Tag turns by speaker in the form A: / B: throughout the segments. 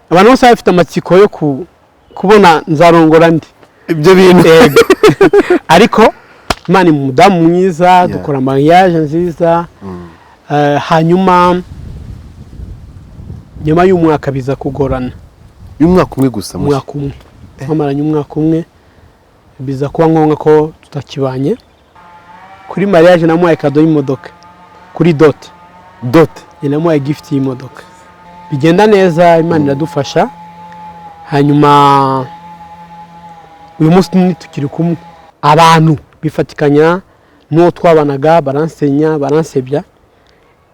A: abantu bose bafite amatsiko yo kubona nzarongora ndi
B: ibyo bintu
A: ariko Imana ni umudamu mwiza dukora mariage nziza hanyuma nyuma y'umwaka biza kugorana
B: y'umwaka umwe gusa
A: umwaka umwe bamaranye umwaka umwe biza kuba ngombwa ko tutakibanye kuri mariage namuhaye kado y'imodoka kuri dot namuhaye gift y'imodoka bigenda neza Imana iradufasha hanyuma uyu munsi tukiri kumwe abantu bifatikanya n'uwo twabanaga baransenya baransebya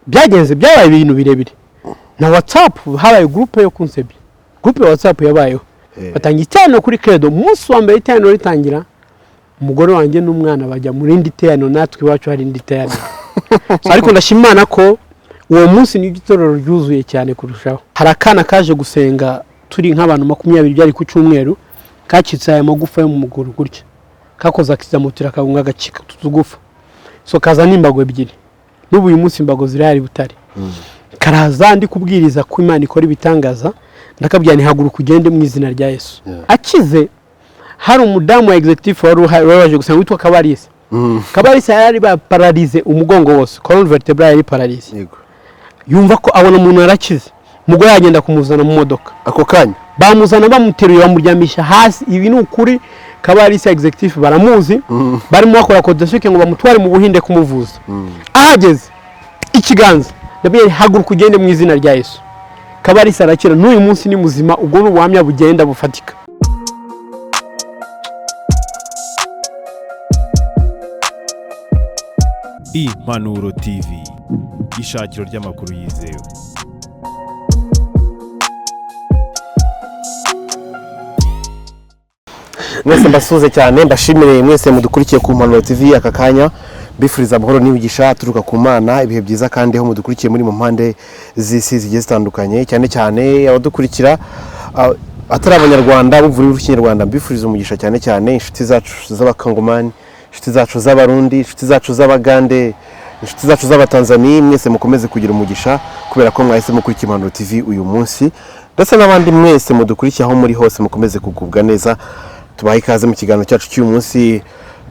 A: byagenze byabaye ibintu birebire na WhatsApp habaye groupe yo kunsebya groupe ya WhatsApp yabayeho batangiye cyane kuri credo umunsi wa mbere cyane ritangira umugore wanjye n'umwana bajya muri nditeyano natwe iwacu hari nditeyano ariko ndashimana ko uwo munsi ni igitorero ryuzuye cyane kurushaho harakana kaje gusenga turi nk'abantu 20 byari ku cyumweru kacitse aya magufa yo mu muguru gutya kakoza kizamutira kagunga gacika tutugufa so kaza nimbago ebyiri n'ubu uyu munsi imbago zirahari butari karaza ndi kubwiriza ko Imana ikora ibitangaza ndakabya ni haguruka ugende mu izina rya Yesu akize hari umudamu wa executive waje gusanga witwa Kabarisa Kabarisa yari ba paralyze umugongo wose colonne vertebrale yari paralyze yumva ko abona umuntu arakize mugo yagenda kumuzana mu modoka
B: ako kanya
A: bamuzana bamuteruye bamuryamisha hasi ibi ni ukuri Kabarisa executive baramuzi barimo bakora kodesike ngo bamutware mu Buhinde kumuvuza ahageze ikiganza ndabiye haguruka ugende mu izina rya Yesu Kabarisa arakira n'uyu munsi ni muzima ubwo n'ubuhamya bugenda bufatika
C: Impanuro TV ishakiro ry'amakuru yizewe.
B: Mwese mbasuze cyane mbashimire mwese mudukurikiye ku Impanuro TV aka kanya bifuriza amahoro n'ibigisha turuka ku Mana ibihe byiza kandi aho mudukurikiye muri mu mpande z'isi zigiye zitandukanye cyane cyane abadukurikira atari Abanyarwanda buvura urukinyarwanda mbifuriza umugisha cyane cyane inshuti zacu z'abakangomani inshuti zacu z'abarundi inshuti zacu z'abagande inshuti zacu z'abatanzania mwese mukomeze kugira umugisha kubera ko mwahise mukurikira Impanuro TV uyu munsi ndetse n'abandi mwese mudukurikiye aho muri hose mukomeze kugubwa neza tubaha ikaze mu kiganiro cyacu cy'uyu munsi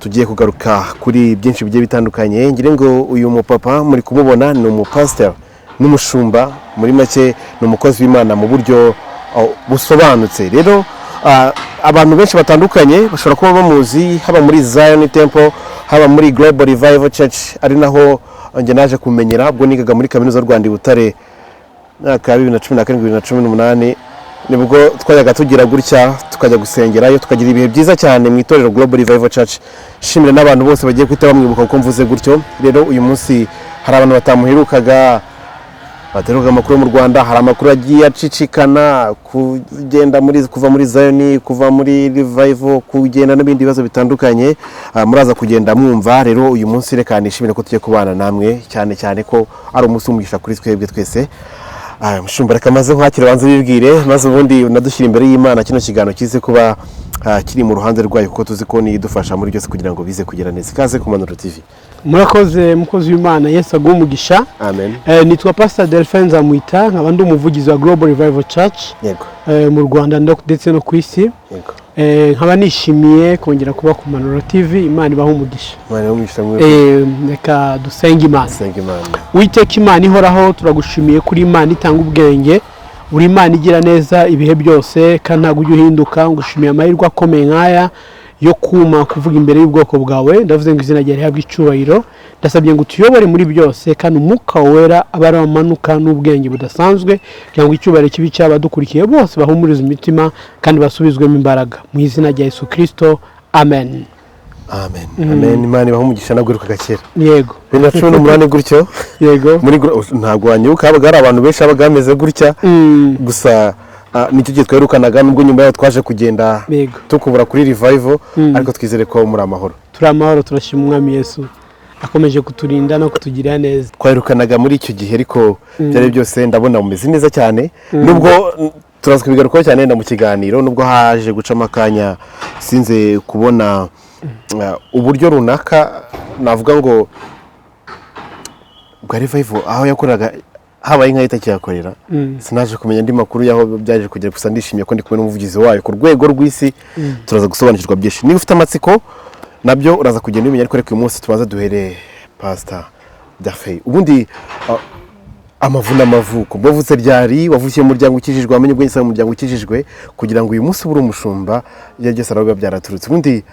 B: tugiye kugaruka kuri byinshi bigiye bitandukanye ngire ngo uyu mupapa muri kumubona ni umupastor n'umushumba muri make ni umukozi w'Imana mu buryo busobanutse rero abantu benshi batandukanye bashobora kuba bamuzi haba muri Zion Temple haba muri Global Revival Church ari naho nge naje kumenyera ubwo nigaga muri kaminuza y'u Rwanda Butare mwaka 2017-2018 nibwo twajaga tugira gutya tukajya gusengerayo tukagira ibihe byiza cyane mu itorero Global Revival Church shimire n'abantu bose bagiye kwita bamwibuka uko mvuze gutyo rero uyu munsi hari abantu batamuherukaga bateruka amakuru mu Rwanda hari amakuru agiye acicikana kugenda muri kuva muri Zion kuva muri Revival kugenda n'ibindi bibazo bitandukanye muraza kugenda mwumva rero uyu munsi reka nishimire ko tugiye kubana namwe cyane cyane ko ari umunsi umugisha kuri twebwe twese mushumba reka maze nkwakira banze bibwire maze ubundi unadushyira imbere y'Imana kino kiganiro kize kuba kiri mu ruhande rwayo kuko tuzi ko ni idufasha muri byose kugira ngo bize kugira neza ikaze ku Impanuro TV
A: murakoze mukozi w'Imana Yesu agumugisha
B: amen
A: nitwa Pst Delphin Nzamwita nkaba ndi umuvugizi wa Global Revival Church
B: yego
A: mu Rwanda ndetse no ku isi
B: yego
A: nkaba nishimiye kongera kuba ku Impanuro TV Imana ibaho umugisha
B: Imana umugisha
A: reka dusenge Imana Uwiteka Imana ihoraho turagushimiye kuri Imana itanga ubwenge uri Imana igira neza ibihe byose kandi ntabwo ujya uhinduka ngushimiye amahirwe akomeye nk'aya yo kuma kuvuga imbere y'ubwoko bwawe ndavuze ngo izina ryawe rihabwe icyubahiro ndasabye ngo tuyobore muri byose kandi umwuka wera abaramanuka n'ubwenge budasanzwe kugira ngo icyubahiro kibi cy'abadukurikiye bose bahumurize imitima kandi basubizwemo imbaraga mu izina rya Yesu Kristo amen
B: amen amen Imana ibaho umugisha nagwiruka gakera
A: yego
B: 2018 gutyo
A: yego
B: muri ntabwo wanyuka habaga hari abantu benshi abaga bameze gutya gusa nicyo gihe twerukanaga nubwo nyuma yaho twaje kugenda tukubura kuri Revival ariko twizere ko muri amahoro
A: turi amahoro turashima umwami Yesu akomeje kuturinda no kutugirira neza
B: twerukanaga muri icyo gihe ariko byari byose ndabona mumeze neza cyane nubwo turaza kubigarukaho cyane mu kiganiro nubwo haje guca amakanya sinze kubona uburyo runaka navuga ngo bwa Revival aho yakoraga habaye inka itakiyakorera sinaje kumenya andi makuru yaho byaje kugera gusa ndishimye ko ndi kumwe n'umuvugizi wayo ku rwego rw'isi turaza gusobanukirwa byinshi niba ufite amatsiko nabyo uraza kugenda umenya ariko reka uyu munsi tubaza duhere Pst Delphin ubundi amavuna amavuko bavutse ryari wavukiye mu muryango ukijijwe wamenye ubwenge mu muryango ukijijwe kugira ngo uyu munsi ubure umushumba byagese arabiba byaraturutse ubundi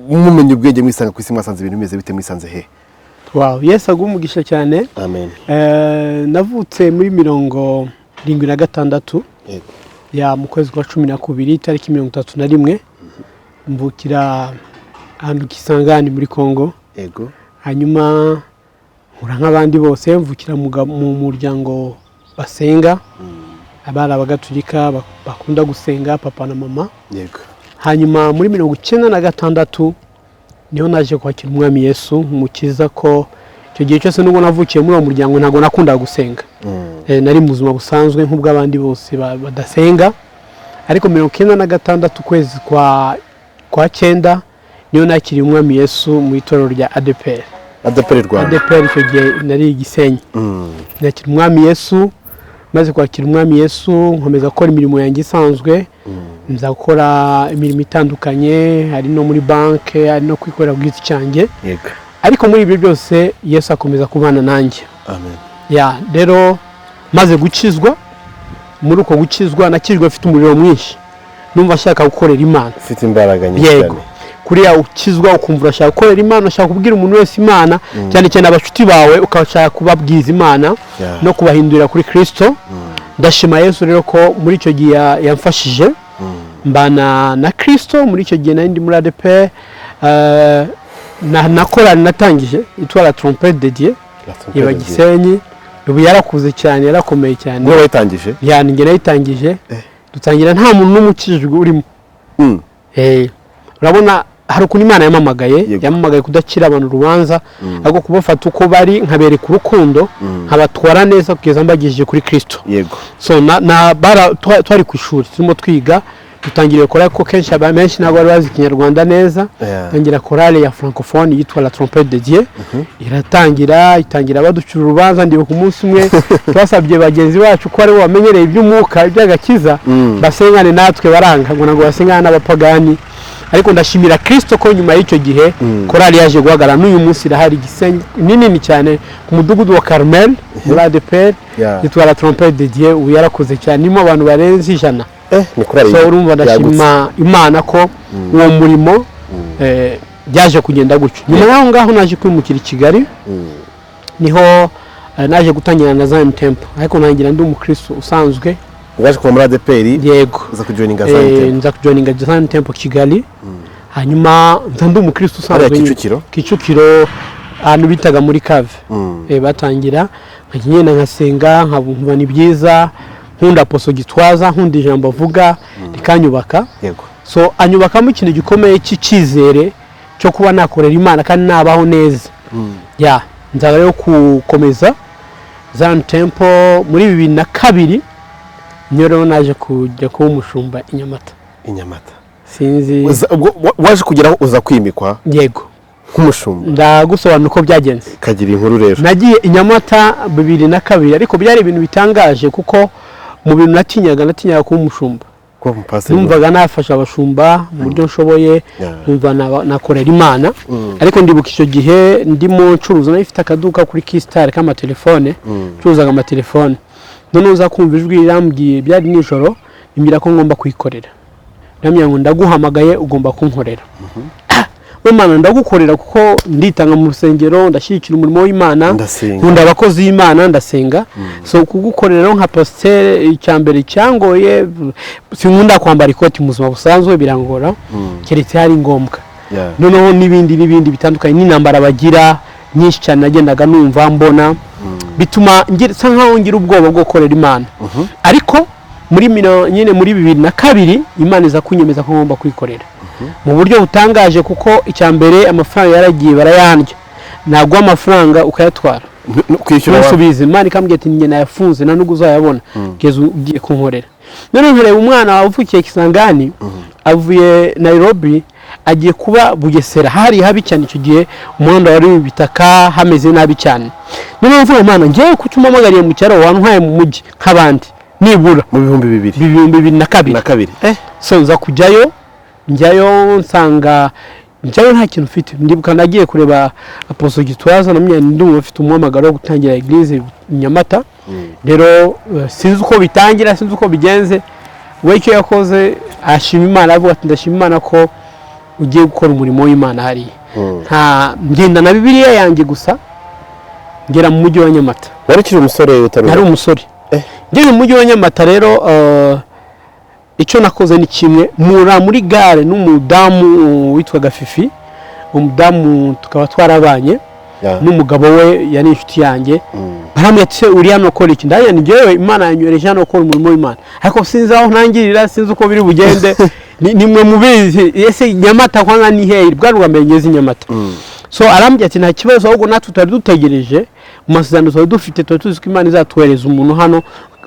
B: mumenye ubwenge mwisanga ku isi mwasanze ibintu bimeze bite mwisanze he
A: wow Yesu agumugisha cyane
B: amen
A: navutse muri 76 ya mu kwezi kwa 12 tariki 31 mvukira ahantu Kisangani muri Kongo
B: yego
A: hanyuma nkura nk'abandi bose mvukira mu muryango basenga abana bagaturika bakunda gusenga papa na mama
B: yego
A: hanyuma muri 96 niho naje kwakira umwami Yesu umukiza ko icyo gihe cyose nubwo navukiye muri uwo muryango ntago nakunda gusenga nari mu buzima busanzwe nk'ubw'abandi bose badasenga ariko 96 kwezi kwa 9 niyo nakiriye umwami Yesu mu itorero rya ADPR Rwanda icyo gihe nari Gisenyi nakira umwami Yesu maze kwakira umwami Yesu nkomeza gukora imirimo yanjye isanzwe nza gukora imirimo itandukanye hari no muri banke hari no kwikorera bw'iki cyanjye ariko muri ibyo byose Yesu akomeza kubana nanjye
B: amen
A: ya rero maze gukizwa muri uko gukizwa nakijwe afite umuriro mwinshi numva ashaka gukorera Imana
B: ufite imbaraga nyinshi cyane
A: kuriya ukizwa ukumva urashaka gukorera Imana ushaka kubwira umuntu wese Imana cyane cyane abacuti bawe ukashaka kubabwiza Imana no kubahindurira kuri Kristo ndashima Yesu rero ko muri icyo gihe yamfashije mbana na Kristo muri icyo gihe nari muri ADP nakora natangije itwara trompette de Dieu iba Gisenyi ubu yarakuze cyane yarakomeye cyane
B: ngo wayitangije
A: yani nge nayitangije dutangira nta muntu n'umukijwe urimo urabona hari ukuntu Imana yamamagaye kudakira abantu urubanza ahubwo kubafata uko bari nkabereka urukundo nkabatwara neza kugeza mbagije kuri Kristo
B: yego
A: so twari ku ishuri turimo twiga dutangiriye korale ko kenshi benshi ntabwo bari bazi Ikinyarwanda neza tangira korale ya francophone yitwa la trompette de Dieu itangira baducura urubanza ndibuka umunsi umwe twasabye bagenzi bacu ko ari bo bamenyereye iby'umwuka iby'agakiza basengane natwe baranga ngo basengane n'abapagani ariko ndashimira Kristo ko nyuma y'icyo gihe korali yaje guhagarara n'uyu munsi irahari Gisenyi nini cyane ku mudugudu wa Carmel muri ADPR yitwa la trompette de Dieu ubu yarakoze cyane nimo abantu barenze 100
B: ni korali
A: so urumva ndashima Imana ko uwo murimo byaje kugenda gutyo nyuma yaho ngaho naje kwimukira i Kigali niho naje gutangira na Zion Temple ariko nangira ndi umukristo usanzwe
B: waje kuva muri ADPR
A: yego
B: uza kujoininga Zion Temple
A: nza kujoininga Zion Temple Kigali hanyuma nza ndi umukristo usanzwe Kicukiro ahantu bitaga muri Cave batangira nkagenda nkasenga nkabumva ni byiza nkunda Pst Gitwaza nkunda ijambo avuga rikanyubaka
B: yego
A: so anyubakamo ikintu gikomeye cy'ikizere cyo kuba nakorera Imana kandi nabaho neza ya nza rero gukomeza Zion Temple muri 2002 nyoro naje kujya kuba umushumba Inyamata sinzi
B: waje kugeraho uza kwimikwa
A: yego
B: nk'umushumba
A: ndagusobanura uko byagenze
B: kagira inkuru rero
A: nagiye Inyamata 2002 ariko byari ibintu bitangaje kuko mu bintu natinyaga kuba umushumba numvaga nafasha abashumba mu buryo nshoboye numva nakorera Imana ariko ndibuka icyo gihe ndimo ncuruza nafite akaduka kuri Keystar k'amatelefone ncuruzaga amatelefone none uza kumva ijwi rirambwiye byari nijoro imbira ko ngomba kwikorera namye ngo ndaguhamagaye ugomba kunkorera Imana ndagukorera kuko nditanga mu rusengero ndashyikira umurimo w'Imana nkunda abakozi b'Imana ndasenga so kugukorera nka pasteur icyambere cyangoye sinkunda kwambara ikoti mu buzima busanzwe birangora keretse hari ngombwa noneho n'ibindi bitandukanye n'intambara bagira nyinshi cyane nagendaga numva mbona bituma ngira nkaho ngira ubwoba bwo gukorera Imana ariko muri 2002 Imana iza kunyemeza ko ngomba kwikorera mu buryo butangaje kuko icyambere amafaranga yaragiye barayandya nagwa amafaranga ukayatwara kwishyura nsubiza Imana ikambwiye ati njye nayafunze na nugo uzayabona kugeza ugiye kunkorera none nkareba umwana wavukiye Kisangani avuye Nairobi agiye kuba Bugesera, hari habi cyane icyo gihe, umuhanda wari w'ibitaka, hameze nabi cyane. Niyo mvuga Imana ngiye kucyumamagariye mu cyaro wantwaye mu mujyi nk'abandi nibura
B: mu
A: 2022 so nza kujyayo, njyayo nsanga njyayo nta kintu mfite. Ndibuka nagiye kureba Pst Gitwaza namwe ndumva afite umuhamagaro wo gutangira eglise Nyamata. Rero sinzi uko bitangira, sinzi uko bigenze. We icyo yakoze ashima Imana, avuga ati ndashima Imana ko ugiye gukora umurimo w'Imana hari. Nta ngenda na Bibiliya yanjye gusa ngera mu mujyi wa Nyamata.
B: Wari ukiri umusore utaruka?
A: Nari umusore. Ngeze mu mujyi wa Nyamata rero icyo nakoze ni kimwe, muri gare n'umudamu witwaga Fifi, umudamu tukaba twarabanye n'umugabo we yari inshuti yanjye. Baramye ati uri hano ukora iki? Ndaya ngewe Imana yanyohereje hano gukora umurimo w'Imana, ariko sinzi aho ntangirira, sinzi uko biri bugende. Nimwe mubizi ese Nyamata kwanga ni hehe? Bwa mbere ngeze Nyamata. So arambye ati nta kibazo, ahubwo natwe tutari dutegereje mu masezerano twari dufite, twari tuzi ko Imana izatwohereza umuntu hano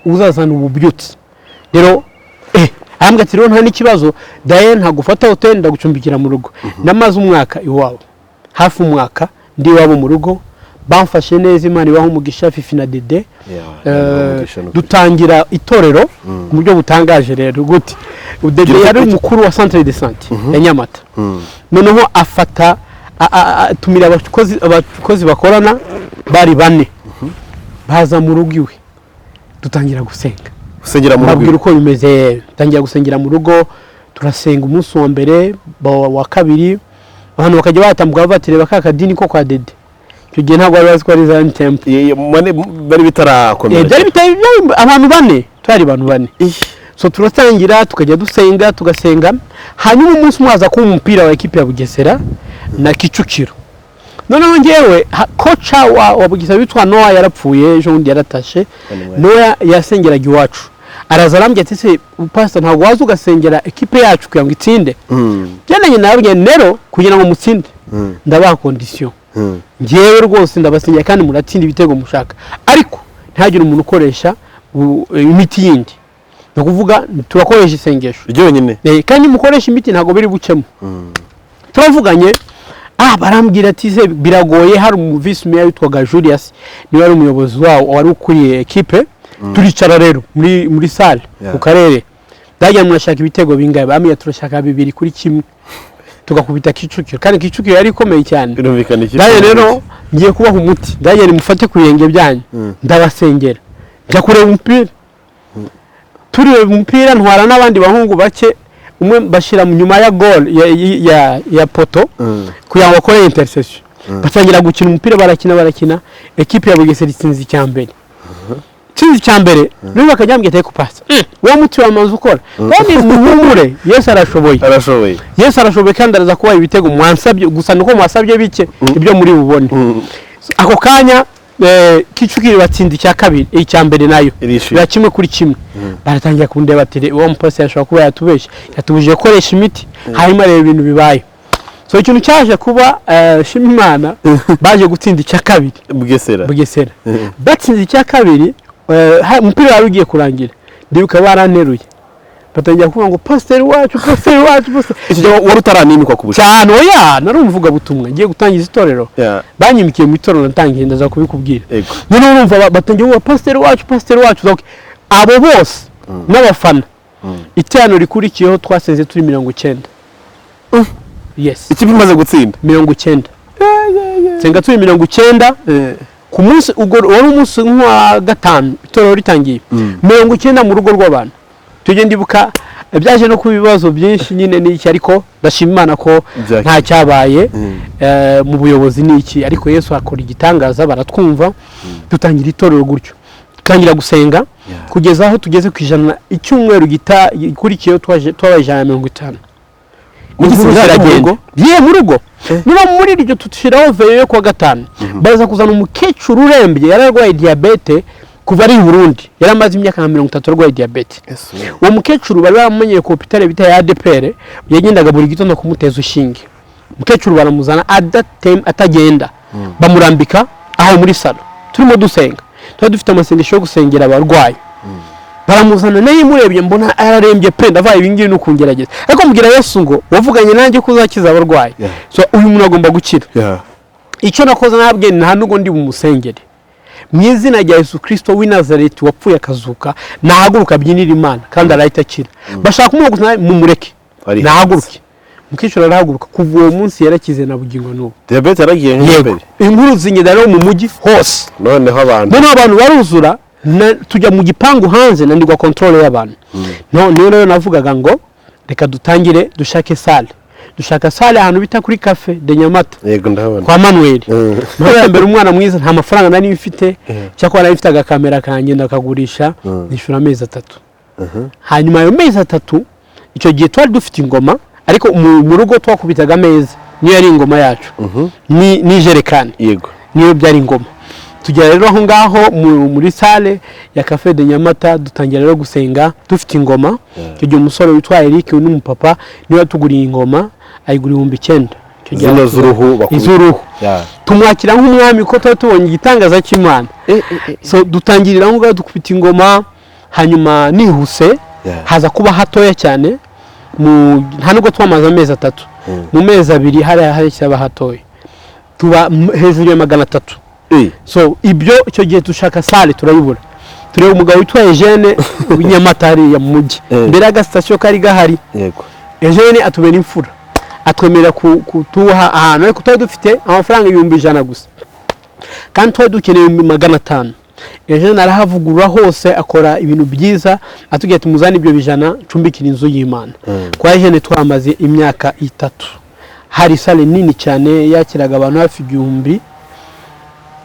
A: uzazana ububyutse. Rero arambye ati rero nta n'ikibazo, daye ntagufata hotel ndagucumbikira mu rugo. Namaze umwaka iwabo, hafi umwaka ndi iwabo mu rugo, bamfashe neza, Imana ibaho umugisha, Fifi na Dede. Dutangira itorero mu buryo butangaje. Rero gute Dede yari umukuru wa centre de santé ya Nyamata. Noneho afata tumira abakozi bakorana bari bane, baza mu rugo iwe, dutangira gusenga.
B: Gusengera mu rugo?
A: Babwira uko bimeze, tangira gusengera mu rugo. Turasenga umunsi wa mbere, wa kabiri abantu bakajya batambuka batireba kakadini ko kwa Dede. Icyo gihe ntabwo bari bazi ko ari Zion Temple,
B: bari bitarakomera.
A: Byari abantu bane, twari abantu bane. So turatangira tukajya dusenga, tugasenga. Hanyuma umunsi mwaza ku umupira wa equipe ya Bugesera na Kicukiro. Noneho ngewe kocha wa Bugesera witwa Noah yarapfuye, ejo bundi yaratashe. Noah yasengeraga iwacu. Araza arambye ati se pastor ntabwo waza ugasengera equipe yacu kugira ngo itsinde. Byananye nabwiye nero kugira ngo mutsinde. Ndabaha condition. Ngewe rwose ndabasengera kandi muratsinda ibitego mushaka. Ariko ntagire umuntu ukoresha imiti yindi. No kuvuga turakoresha isengesho.
B: Ryo nyine.
A: Kandi mukoresha imiti ntago biri bucemo. Turavuganye barambwira ati se biragoye, hari umuvisi meya witwaga Julius, niwe ari umuyobozi wawo wari ukuriye equipe. Turicara rero muri salle ku karere, ndajya mwashaka ibitego bingaye, bamwe turashaka 2-1 tugakubita Kicukiro, kandi Kicukiro yari ikomeye cyane. Ndaje rero ngiye kubaha umuti, ndaje nimufate ku birenge byanyu, ndabasengera njya kureba umupira. Turiwe umupira ntwara n'abandi bahungu bake, umwe bashira mu nyuma ya goal ya poto kugira ngo bakore intercession. Batangira gukina umupira, barakina, equipe ya Bugesera itsinze icyambere. Tsinzi cyambere niba bakajyambye teko pasa. Wa muti wa manzi ukora. Kandi muhumure, Yesu arashoboye. Yesu arashoboye kandi araza kuba ibitego mwansabye, gusa nuko mwasabye bike ibyo muri bubone. Ako kanya Kicukiro batsinda icya kabiri, icyambere nayo yakimwe kuri kimwe. Baratangira kundeba ati uwo mupasi yashobora kuba yatubeshe, yatubuje gukoresha imiti, hanyuma rero ibintu bibaye. So ikintu cyaje kuba shima Imana, baje gutsinda icya kabiri Bugesera. Batsinze icya kabiri, umupira wari ugiye kurangira, ndibuka baranteruye, batangira kuvuga ngo pastor wacu.
B: Icyo wari utaranimikwa ku bushake
A: cyane. Oya, narumvuga butumwa ngiye gutangiza itorero. Banyimikiye mu itorero natangiye ndaza kubikubwira. None urumva batangiye kuvuga pastor wacu. Abo bose n'abafana, icyano rikurikiyeho twasenze turi 90. Yes.
B: Ikipe imaze gutsinda
A: 90. Senga turi 90. Ku munsi wari umunsi wa gatanu itorero ritangiye 90 mu rugo rw'abantu. Tujye ndibuka byaje no kubibazo byinshi nyine n'iki, ariko ndashima Imana ko nta cyabaye mu buyobozi n'iki, ariko Yesu akora igitangaza, baratwumva. Dutangira itorero gutyo, tutangira gusenga kugeza aho tugeze ku ijana. Icyumweru gikurikiyeho twabaye 150. Mu rugo niba muri iryo tushiraho veyo yo kwa gatanu, baza kuzana umukecuru urembye yararwaye diabete kuva ari Burundi, yaramaze imyaka 30 arwaye diabete. Uwo mukecuru bari bamenyeye ku hospital bita ya ADPR, yagendaga buri gitondo kumuteza ushinge. Umukecuru baramuzana atagenda, bamurambika aho muri salo turimo dusenga. Dufite amasengesho yo gusengera abarwayi. baramuzana nayo murebye mbona ararembye pe ndavaye ibingibi no kungerageza ariko mbwira Yesu ngo wavuganye nanjye ko uzakiza abarwayi so uyu muntu agomba gukira icyo nakoze nabwe nta nugo ndi bumusengere mu izina rya Yesu Kristo w'i Nazareti wapfuye akazuka nahaguruka byinira Imana kandi arahita akira bashaka kumuguza mumureke nahaguruke mukicura arahaguruka kuva uwo munsi yarakize na bugingo n'ubu
B: diabete yaragiye nk'imbere
A: inkuru zinyida rero mu mujyi hose
B: noneho abantu
A: baruzura tujya mu gipangu hanze nandigwa control y'abantu niyo rero navugaga ngo reka dutangire dushaka sale ahantu bita kuri cafe de Nyamata
B: yego ndahabona
A: kwa Manuel nawe mbere umwana mwiza nta mafaranga nari mfite cyakora nari mfite agakamera kanjye ndakagurisha nishura amezi 3 hanyuma ayo mezi 3 icyo gihe twari dufite ingoma ariko mu rugo twakubitaga ameza niyo yari ingoma yacu ni jerekani
B: yego
A: niyo byari ingoma tujya rero aho ngaho muri sale ya cafe de Nyamata dutangira rero gusenga dufite ingoma icyo gihe umusore witwa Eric n'umupapa niwe tuguriye ingoma ayigura 9,000
B: zino z'uruhu
A: tumwakira nk'umwami ko tubonye igitangaza cy'Imana so dutangirira aho ngaho dukubita ingoma hanyuma nihuse haza kuba hatoya cyane nta nubwo twamaze amezi 3 mu mezi 2 hari cyaba hatoya tuba hejuru ya 300 so ibyo icyo gihe dushaka sale turayibura tureba umugabo witwa Eugene w'Inyamata hariya mu mujyi mbere y'agasitasiyo kari gahari
B: yego
A: Eugene atubera imfura atwemerera kutuha ahantu ariko tutari dufite amafaranga 100 gusa kandi twari dukeneye 500 Eugene arahavugurura hose akora ibintu byiza atubwiye tumuzana ibyo 100 cumbikira inzu y'Imana kwa Eugene twamaze imyaka 3 hari sale nini cyane yakiraga abantu hafi 1000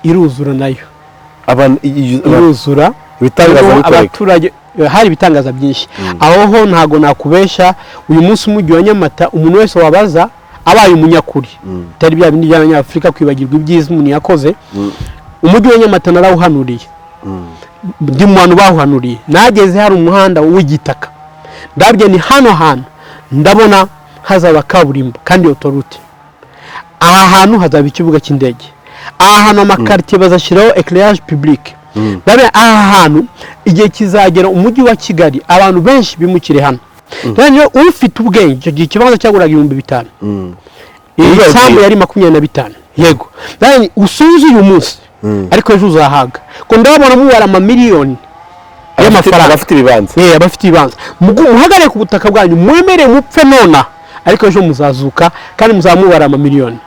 A: iruzura nayo iruzura abaturage hari bitangaza byinshi aho ho ntago nakubesha uyu munsi umujyi wa Nyamata umuntu wese wabaza abaye umunyakuri tari bya bindi by'Abanyafrika kwibagirwa ibyiza umuntu yakoze umujyi wa Nyamata narawuhanuriye ndi mu bantu bahuhanuriye nageze hari umuhanda w'igitaka ndabye ni hano ndabona hazaba kaburimbo kandi autorite aha hantu hazaba ikibuga cy'indege aha hantu amakartier bazashiraho éclairage public babe aha hantu igihe kizagera umujyi wa Kigali abantu benshi bimukire hano rero ufite ubwenge icyo gihe kibanza cyaguraga 5,000 isambu yari 25 yego rero usuze uyu munsi ariko ejo uzahaga ko ndabona mubara amamiliyoni y'amafaranga abafite ibibanza muhagare ku butaka bwanyu mwemere mupfe nona ariko ejo muzazuka kandi muzamubara amamiliyoni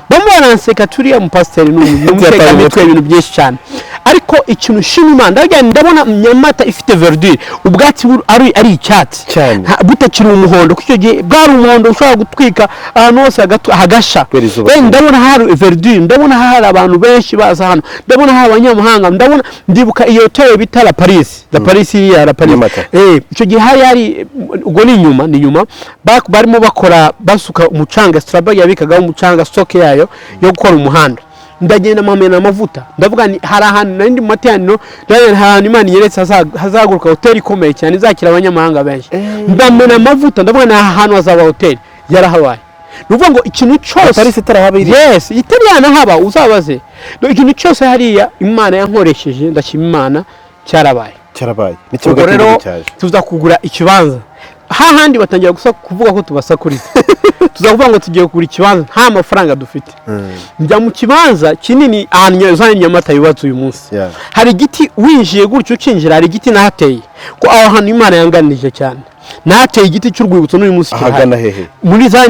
A: bamubaranseka turiya mu pasiteri n'umuteka mitwe ibintu byinshi cyane ariko ikintu shima Imana ndabona Nyamata ifite verdure ubwatsi ari icyatsi butakiri umuhondo kuko gihe bwari umuhondo ushobora gutwika ahantu hose hagasha ndabona hari verdure ndabona hari abantu benshi baza hano ndabona hari abanyamahanga ndabona ndibuka iyo hotel bita la Paris icyo gihe hari ubwo ni inyuma barimo bakora basuka umucanga Strabag yabikagaho umucanga stock yayo yo gukora umuhanda ndagenda mamena amavuta ndavuga ni hari ahantu nandi mu materaniro rero ahantu Imana yeretse hazaguruka hotel ikomeye cyane izakira abanyamahanga benshi ndamena amavuta ndavuga ni ahantu hazaba hotel yarahabaye nuvuga ngo ikintu cyose
B: Paris itarahabiri
A: yes itariana haba uzabaze ikintu cyose hariya Imana yankoresheje ndashima Imana cyarabaye
B: n'ikibuga
A: rero tuza kugura ikibanza hahandi batangira kuvuga ko tubasakuriza tuzavuga ngo tugiye kugura ikibanza nta mafaranga dufite njya mu kibanza kinini ahantu Nyamata yubatse uyu munsi hari igiti winjiye gutyo ucinjira hari igiti nahateye ko aho hantu Imana yanganije cyane nateye igiti cy'urwibutso n'uyu munsi
B: ahagana hehe
A: muri za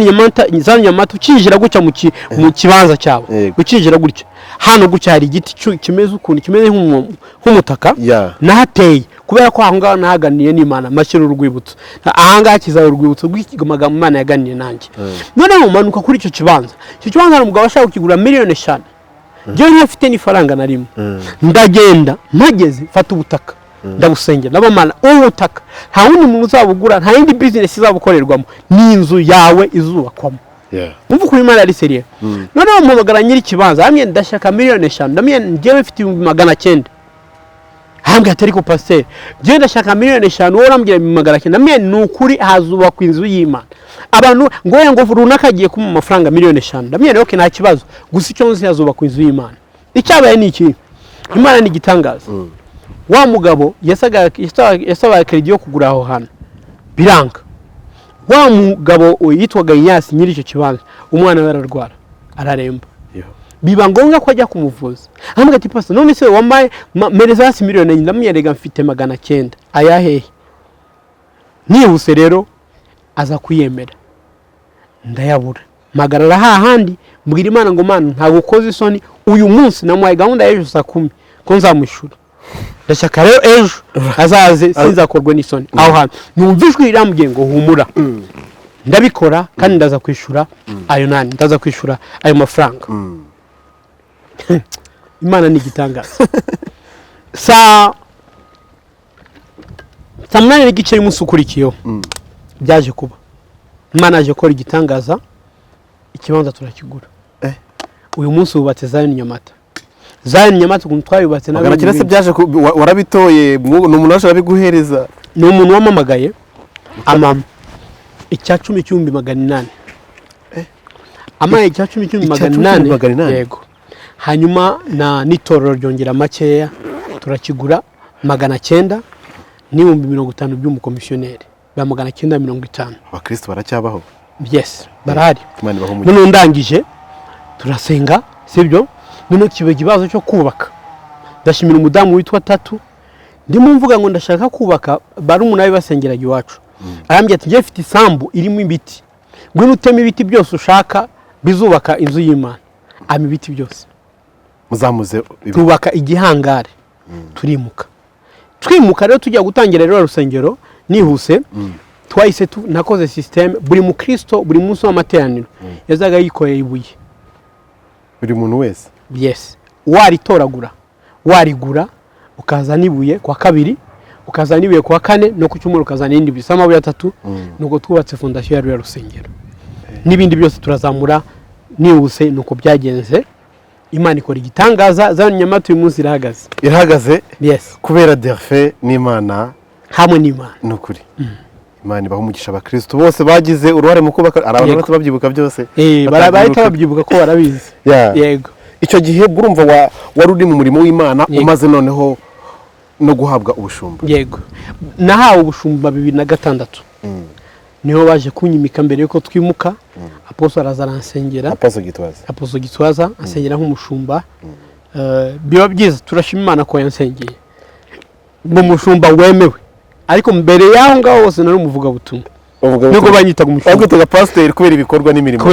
A: Nyamata ucinjira gutya mu kibanza cyabo ucinjira gutya hano gutya hari igiti kimeze ukuntu kimeze nk'umutaka nahateye kubera ko aho ngaho nahaganiye n'Imana mashyira urwibutso aha ngaha kizaba urwibutso rw'amagambo Imana yaganiye nanjye none mumanuka kuri icyo kibanza hari umugabo ashaka kukigura 5,000,000 njyewe ntafite n'ifaranga na rimwe ndagenda mpageze mfata ubutaka ndabusengera ndabamana ubutaka nta wundi muntu uzabugura nta yindi business izabukorerwamo ni inzu yawe izubakwamo umva uko Imana ari seriye none mumagara nyiri kibanza hamwe ndashaka 5,000,000 ndamye njyewe mfite 900 hambwe atari ko pasteur njyewe ndashaka 5,000,000 wowe urambwira 900 ndamye nukuri hazubakwa inzu y'Imana abantu ngo runaka agiye kuma amafaranga 5,000,000 ndamye rero nta kibazo gusa icyo nzi hazubakwa inzu y'Imana icyabaye ni iki Imana ni gitangaza wa mugabo yasabaga kredi yo kugura aho hantu biranga. Wa mugabo yitwaga Inyasi nyiri icyo kibanza umwana we ararwara araremba. Biba ngombwa ko ajya kumuvuza. Ambwira ati pastor none se wambaye mereza miliyoni ndamuyerega mfite 900 ayahehe. Nihuse rero aza kuyemera ndayabura magarara hahandi mbwira Imana ngo Mana ntago ukoze isoni uyu munsi namuhaye gahunda y'ejo saa 10 ko nzamushura. Ndashaka rero ejo azaze sinzakorwe n'isoni aho hantu numvishwe irambye ngo humura. Ndabikora kandi ndaza kwishura ayo nani ndaza kwishura ayo mafaranga. Imana ni igitangaza. Saa 8 n'igice y'umunsi ukurikiyeho byaje kuba Imana aje gukora igitangaza ikibanza turakigura. Uyu munsi wubatse Zion Nyamata. Zion Nyamata ukuntu twayubatse
B: nawe kirase byaje warabitoye n'umuntu waje abiguhereza
A: ni umuntu wamamagaye amama icya 10,800 amaye icya 10,800 yego. Hanyuma na nitororo ryongera makeya turakigura 900 n'ibihumbi 50 by'umukomisiyoneri ba 950.
B: Abakristo baracyabaho?
A: Yes barahari. None ndangije turasenga sibyo none kibe kibazo cyo kubaka. Ndashimira umudamu witwa Tatu ndimo mvuga ngo ndashaka kubaka bari umunawe basengeraga iwacu. Arambye ati ngiye mfite isambu irimo ibiti ngwino uteme ibiti byose ushaka bizubaka inzu y'Imana. Ama ibiti byose
B: muzamuze
A: tubaka igihangare. Twimuka rero tujya gutangira rero rusengero nihuse. Twahise nakoze system buri mu Kristo buri munsi w'amateraniro yazaga yikoreye ibuye
B: buri muntu wese.
A: Yes waritoragura warigura ukazana ibuye kwa kabiri ukazana ibuye kwa kane no ku cyumuru ukazana indi bisama amabuye 3 nuko twubatse fondation ya rusengero. N'ibindi byose turazamura nihuse nuko byagenze. Imana ikora igitangaza Zion Nyamata uyu munsi irahagaze. Yes
B: kubera Delphin n'Imana
A: hamwe n'Imana
B: nukuri. Imana ibaho umugisha abakristo bose bagize uruhare mu kubaka abantu babyibuka byose.
A: Barahita babyibuka ko barabizi. Yego
B: icyo gihe urumva wari uri mu murimo w'Imana umaze noneho no guhabwa ubushumba.
A: Yego nahawe ubushumba 2006 niho baje kunyimika mbere yuko twimuka. Apostle arazaransengera Apostle Gitwaza asengera nk'umushumba. Biba byiza turashima Imana ko yansengeye mu mushumba wemewe ariko mbere yaho ngaho hose nari umuvuga butumwa nuko banyitaga umushumba
B: bagutaga pastor kubera ibikorwa n'imirimo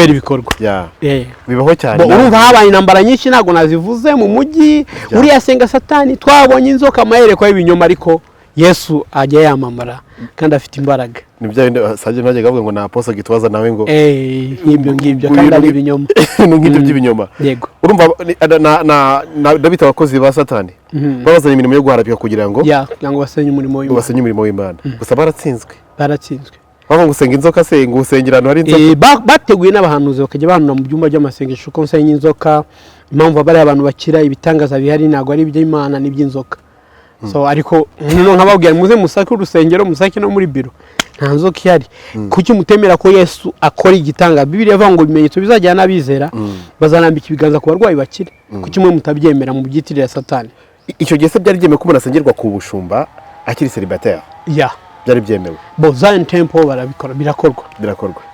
B: bibaho cyane.
A: Urumva habaye intambara nyinshi ntago nazivuze mu mujyi uri yasenga Satani twabonye inzoka amahereko y'ibinyoma ariko Yesu ajya yamamara kandi afite imbaraga.
B: Nibyo saje najye gavuga ngo na Apostle Gitwaza nawe ngo
A: ngibyo kandi ari ibinyoma
B: n'ingibyo by'ibinyoma.
A: Yego
B: urumva na Dabita abakozi ba Satani babazanye imirimo yo guharabika kugira ngo
A: basenye
B: umurimo w'Imana. Gusa baratsinzwe bava gusenga inzoka se ngo usengera ahantu hari inzoka.
A: Bateguye n'abahanuzi bakajya bahanura mu byumba by'amasengesho ko nsenya inzoka. Impamvu bari abantu bakira ibitangaza bihari ntago ari iby'Imana n'iby'inzoka. So ariko none nkababwira muze musake urusengero musake no muri biro nta nzoka ihari. Kuki mutemera ko Yesu akora igitanga? Bibiliya ivuga ngo ibimenyetso bizajyana n'abizera bazanambika ibiganza ku barwayi bakire. Kuki mwe mutabyemera mu byitirira Satani?
B: Icyo gihe se byari byemewe ko munasengerwa ku bushumba akiri célibataire? Byari byemewe.
A: Zion Temple barabikora
B: birakorwa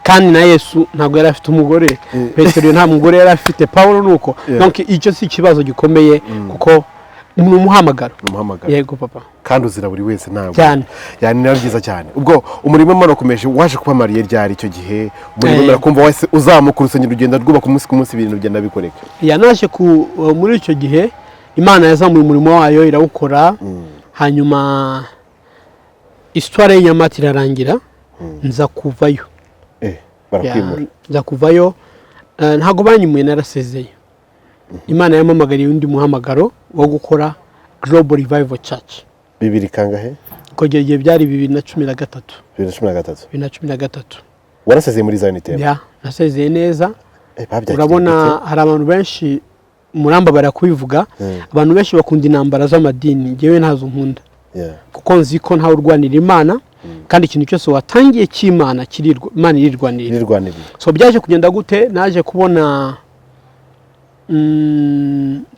A: kandi na Yesu ntabwo yari afite umugore. Petero nta mugore yari afite. Paulo nuko donc icyo si ikibazo gikomeye kuko ni umuhamagaro. Yego papa
B: kandi uzira buri wese ntabwo
A: cyane
B: yani nayo byiza cyane. Ubwo umurimo Imana ukomeje waje kuba mariye ryari icyo gihe umurimo murakumva wese uzamuka urusengero rugenda rwubaka umunsi ku munsi ibintu bigenda bikoreka.
A: Naje muri icyo gihe Imana yazamuye umurimo wayo irawukora. Hanyuma histoire y'Nyamata irarangira nza kuvayo.
B: Barakwimura
A: nza kuvayo ntago banyimuye narasezeye. Imana yamamagariye undi muhamagaro wo gukora Global Revival Church.
B: Bibiri kangahe?
A: Ko gihe byari 2013.
B: 2013 warasezeye muri Zion Temple?
A: Nasezeye neza. Urabona hari abantu benshi muramba barakubivuga. Abantu benshi bakunda intambara z'amadini ngewe ntazo nkunda. Kuko nzi ko nta urwanira Imana kandi ikintu cyose watangiye cy'Imana Imana irirwanira. So byaje kugenda gute? Naje kubona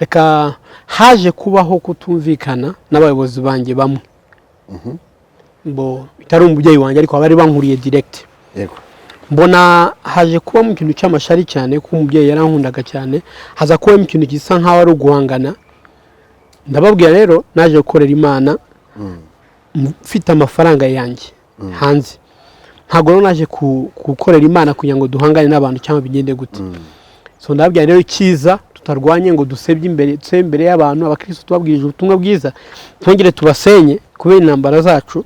A: reka haje kubaho kutumvikana n'abayobozi banjye bamwe bo bitari umubyeyi wanjye ariko abari bankuriye direct
B: yego
A: mbona haje kuba mu kintu cy'amashari cyane ko umubyeyi yarankundaga cyane haza kuba mu kintu gisa nkaho ari uguhangana ndababwira rero naje gukorera Imana mfite amafaranga yanjye hanze ntabwo rero naje gukorera Imana kugira ngo duhangane n'abantu cyangwa bigende gute so ndababwira rero icyiza tutarwanye ngo dusebye imbere y'abantu abakristo tubabwirije ubutumwa bwiza twongere tubasenye kubera intambara zacu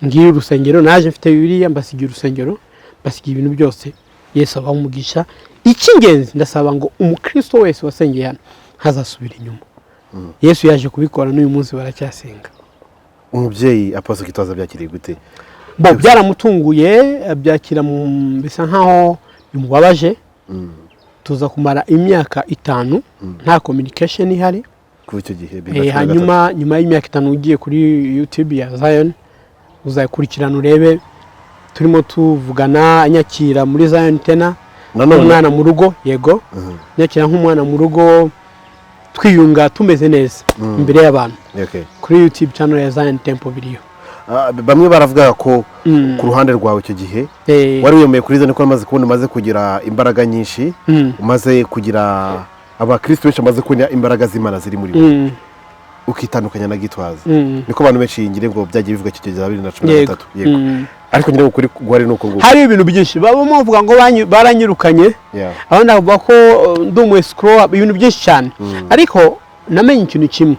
A: ngiye urusengero naje mfite Bibiliya mbasigira urusengero basigira ibintu byose Yesu abumugisha icy'ingenzi ndasaba ngo umukristo wese wasengeye hano hazasubira inyuma Yesu yaje kubikora n'uyu munsi baracyasenga
B: umubyeyi Apostle Gitwaza byakiriye gute
A: bo byaramutunguye byakira bisa nkaho bimubabaje tuza kumara imyaka 5 nta communication ihari
B: ku icyo gihe
A: hanyuma nyuma y'imyaka 5 ugiye kuri YouTube ya Zion uzakurikirana urebe turimo tuvugana anyakira muri Zion tena umwana mu rugo yego nyakira nk'umwana mu rugo twiyunga tumeze neza imbere y'abantu kuri YouTube channel ya Zion Temple video
B: bamwe baravuga ko ku ruhande rwawe icyo gihe wari wiyemeye kuri Zion ko amaze kubona umaze kugira imbaraga nyinshi umaze kugira abakristo benshi amaze kubona imbaraga z'Imana ziri muri we ukitandukanya na Gitwaza niko abantu benshi yingire ngo byagiye bivuga kigeze 2013 yego ariko nyine ukuri gwari nuko ngo
A: hari ibintu byinshi baba bavuga ngo baranyirukanye abandi bavuga ko ndumwe scroll ibintu byinshi cyane ariko namenye ikintu kimwe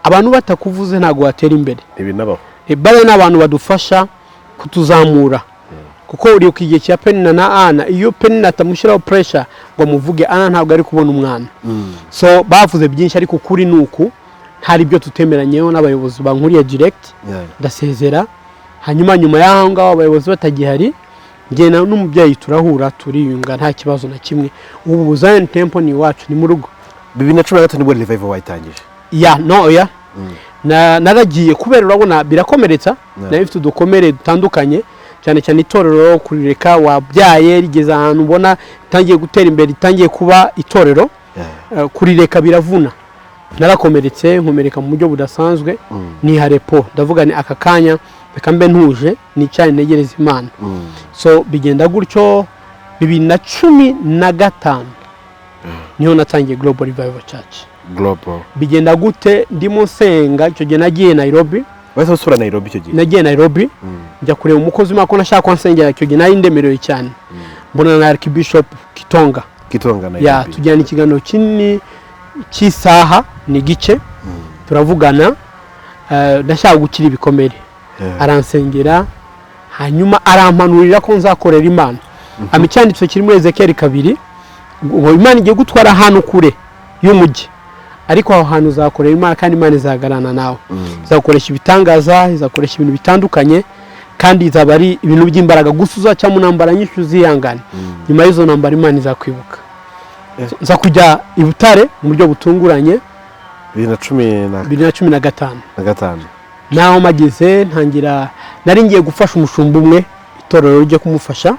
A: abantu batakuvuze ntago watera imbere
B: ibi nabaho
A: bale n'abantu badufasha kutuzamura kuko uri ukigiye cya Penina na Ana iyo Penina atamushyiraho pressure ngo muvuge Ana ntabwo ari kubona umwana so bavuze byinshi ariko kuri nuko hari byo tutemeranyeho n'abayobozi bankuriye direct ndasezera hanyuma nyuma y'aho ngaho abayobozi batagihari ngena n'umubyeyi turahura turiyunga nta kibazo na kimwe ubu Zion Temple ni wacu ni mu rugo
B: 2013 nibwo revival wayitangije
A: naragiye kubera urabona birakomeretsa nayo ifite udukomere dutandukanye cyane cyane itorero kurireka wabyaye rigeze ahantu ubona itangiye gutera imbere itangiye kuba itorero kurireka biravuna narakomeretse nkomereka mu buryo budasanzwe ni harepo ndavuga ni aka kanya reka mbe ntuje ni cyane negereza Imana so bigenda gutyo 2015 niho natangiye Global Revival Church
B: Global
A: bigenda gute ndimo senga icyo gihe nagiye Nairobi
B: wese usura Nairobi icyo gihe
A: nagiye Nairobi njya kureba umukozi mako nashaka kwansengera icyo gihe nari ndemerewe cyane mbona na Archbishop Kitonga Nairobi tujyana ikiganiro kinini cy'isaha ni gice turavugana ndashaka gukira ibikomere aransengera hanyuma arampanurira ko nzakorera Imana amicyanditse kiri muri Ezekiel 2 ngo Imana igiye gutwara ahantu kure y'umujyi ariko aho hantu uzakorera Imana kandi Imana izagarana nawe izakoresha ibitangaza izakoresha ibintu bitandukanye kandi izaba ari ibintu by'imbaraga gusa uzaca mu ntambara nyinshi uzihangane nyuma y'izo ntambara Imana izakwibuka nza kujya i Butare mu buryo butunguranye 2015 naho mageze ntangira nari ngiye gufasha umushumba umwe itorero ryo kumufasha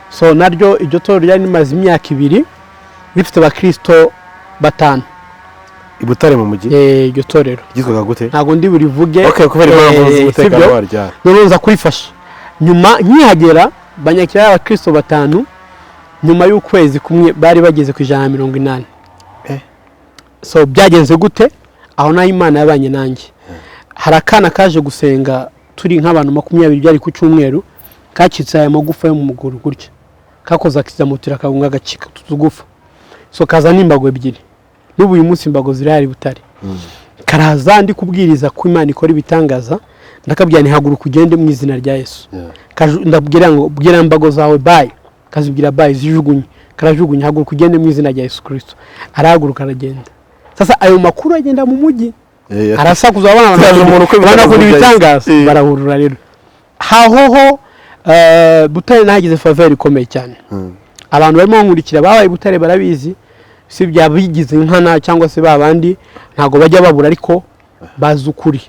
A: so naryo iryo torero ryari rimaze imyaka 2 rifite abakristo 5
B: i Butare mu mujyi
A: iryo torero
B: gizwaga gute
A: ntago ndi burivuge
B: kubera impamvu z'umutekano waryo
A: nonza kurifasha nyuma nkihagera banyakira abakristo 5 nyuma y'ukwezi kumwe bari bageze ku 180 so byagenze gute aho nayo Imana yabanye nanjye harakana kaje gusenga turi nk'abantu 20 byari ku cyumweru kacitse aya magufa yo mu muguru gutya kakoza akizamutira kabunga gacika tutugufa so kaza nimbago ebyiri n'ubu uyu munsi imbago zirahari Butare karaza ndi kubwiriza ko Imana ikora ibitangaza ndakabwira ni haguruka ugende mu izina rya Yesu ndabwira ngo bwira imbago zawe bye kazibwira bye zijugunye karajugunye haguruka ugende mu izina rya Yesu Kristo arahaguruka aragenda sasa ayo makuru agenda mu mujyi arasakuza abana umuntu ko ibitangaza barahurura rero hahoho Butare nagize faveur ikomeye cyane abantu barimo nkurikira babaye Butare barabizi si byabigize nkana cyangwa se babandi ntago bajya babura ariko bazukuri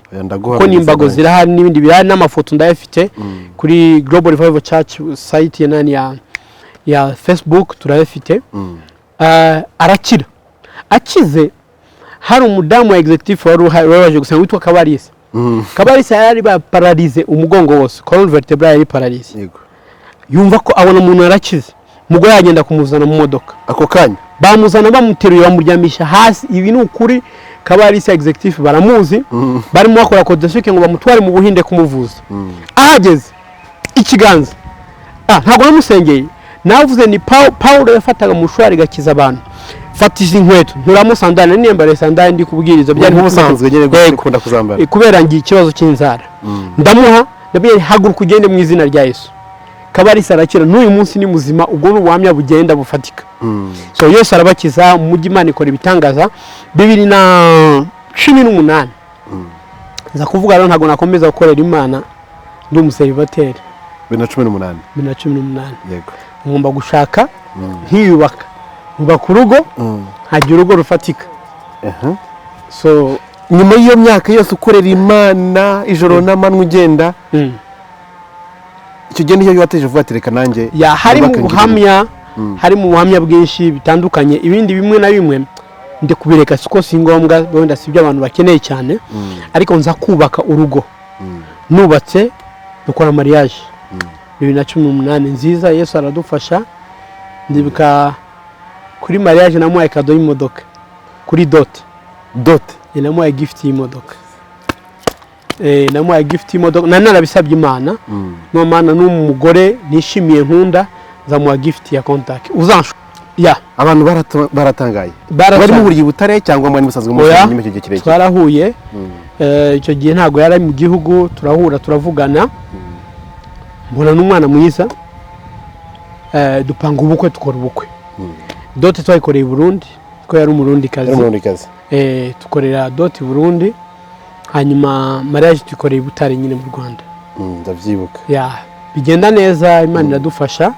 A: ko nimbago zirahari n'ibindi birahari n'amafoto ndayafite kuri Global Revival Church site ya Facebook turayafite arakira akize. Hari umudamu wa executive wari waje gusanga witwa Kabarisa. Kabarisa yari paralize umugongo wose, colonne vertebrale yari paralize.
B: Yego.
A: Yumva ko abona umuntu arakize, umugore yagenda kumuzana mu modoka.
B: Ako kanya
A: bamuzana bamuteruye bamuryamisha hasi. Ibi ni ukuri. Kabarisa executive baramuzi, barimo bakora kodesike ngo bamutware mu Buhinde kumuvuza. Ahageze ikiganza ntabwo namusengeye, navuze ni Paulo yafataga mushwari gakiza abantu. Fatisha inkweto nturamo sandane niyambare sandane ndi kubwiriza byari
B: nk'ubusanzwe nyene gukunda kuzambara
A: kubera ngiye ikibazo cy'inzara. Ndamuha ndabiye haguruka ugende mu izina rya Yesu. Kabarisa arakira n'uyu munsi ni muzima. Ubwo n'ubuhamya bugenda bufatika. So Yesu arabakiza mu mujyi, Imana ikora ibitangaza. 2018 nza kuvuga rero ntago nakomeza gukorera Imana ndi umuserivateri.
B: 2018
A: yego ngomba gushaka nkiyubaka ngubaka urugo hagira urugo rufatika. So
B: nyuma y'iyo myaka yose ukorera Imana ijoro n'amanywa ugenda icyo gihe niyo wateje vuba tereka nanjye
A: hari mu buhamya, hari mu buhamya bwinshi bitandukanye. Ibindi bimwe na bimwe ndi kubireka siko singombwa, wenda sibyo abantu bakeneye cyane, ariko nza kubaka urugo. Nubatse dukora mariage 2018 nziza. Yesu aradufasha. Ndibuka kuri mariage namuhaye kado y'imodoka kuri dot namuhaye gift y'imodoka. Namuhaye gift y'imodoka narabisabye Imana. No mana n'umugore nishimiye nkunda zamuha gift ya contact uzanshu.
B: Abantu baratangaye. Bari mu buri butare cyangwa mwani musanzwe mu nyuma cyo kireke.
A: Twarahuye icyo gihe ntago yari mu gihugu, turahura turavugana. Mbona n'umwana mwiza. Dupanga ubukwe tukora ubukwe. Dote twayikoreye i Burundi ko yari umurundi kazi. Tukorera Dote i Burundi. Hanyuma mariage tukoreye Butare nyine mu Rwanda.
B: Ndavyibuka.
A: Bigenda neza, Imana iradufasha.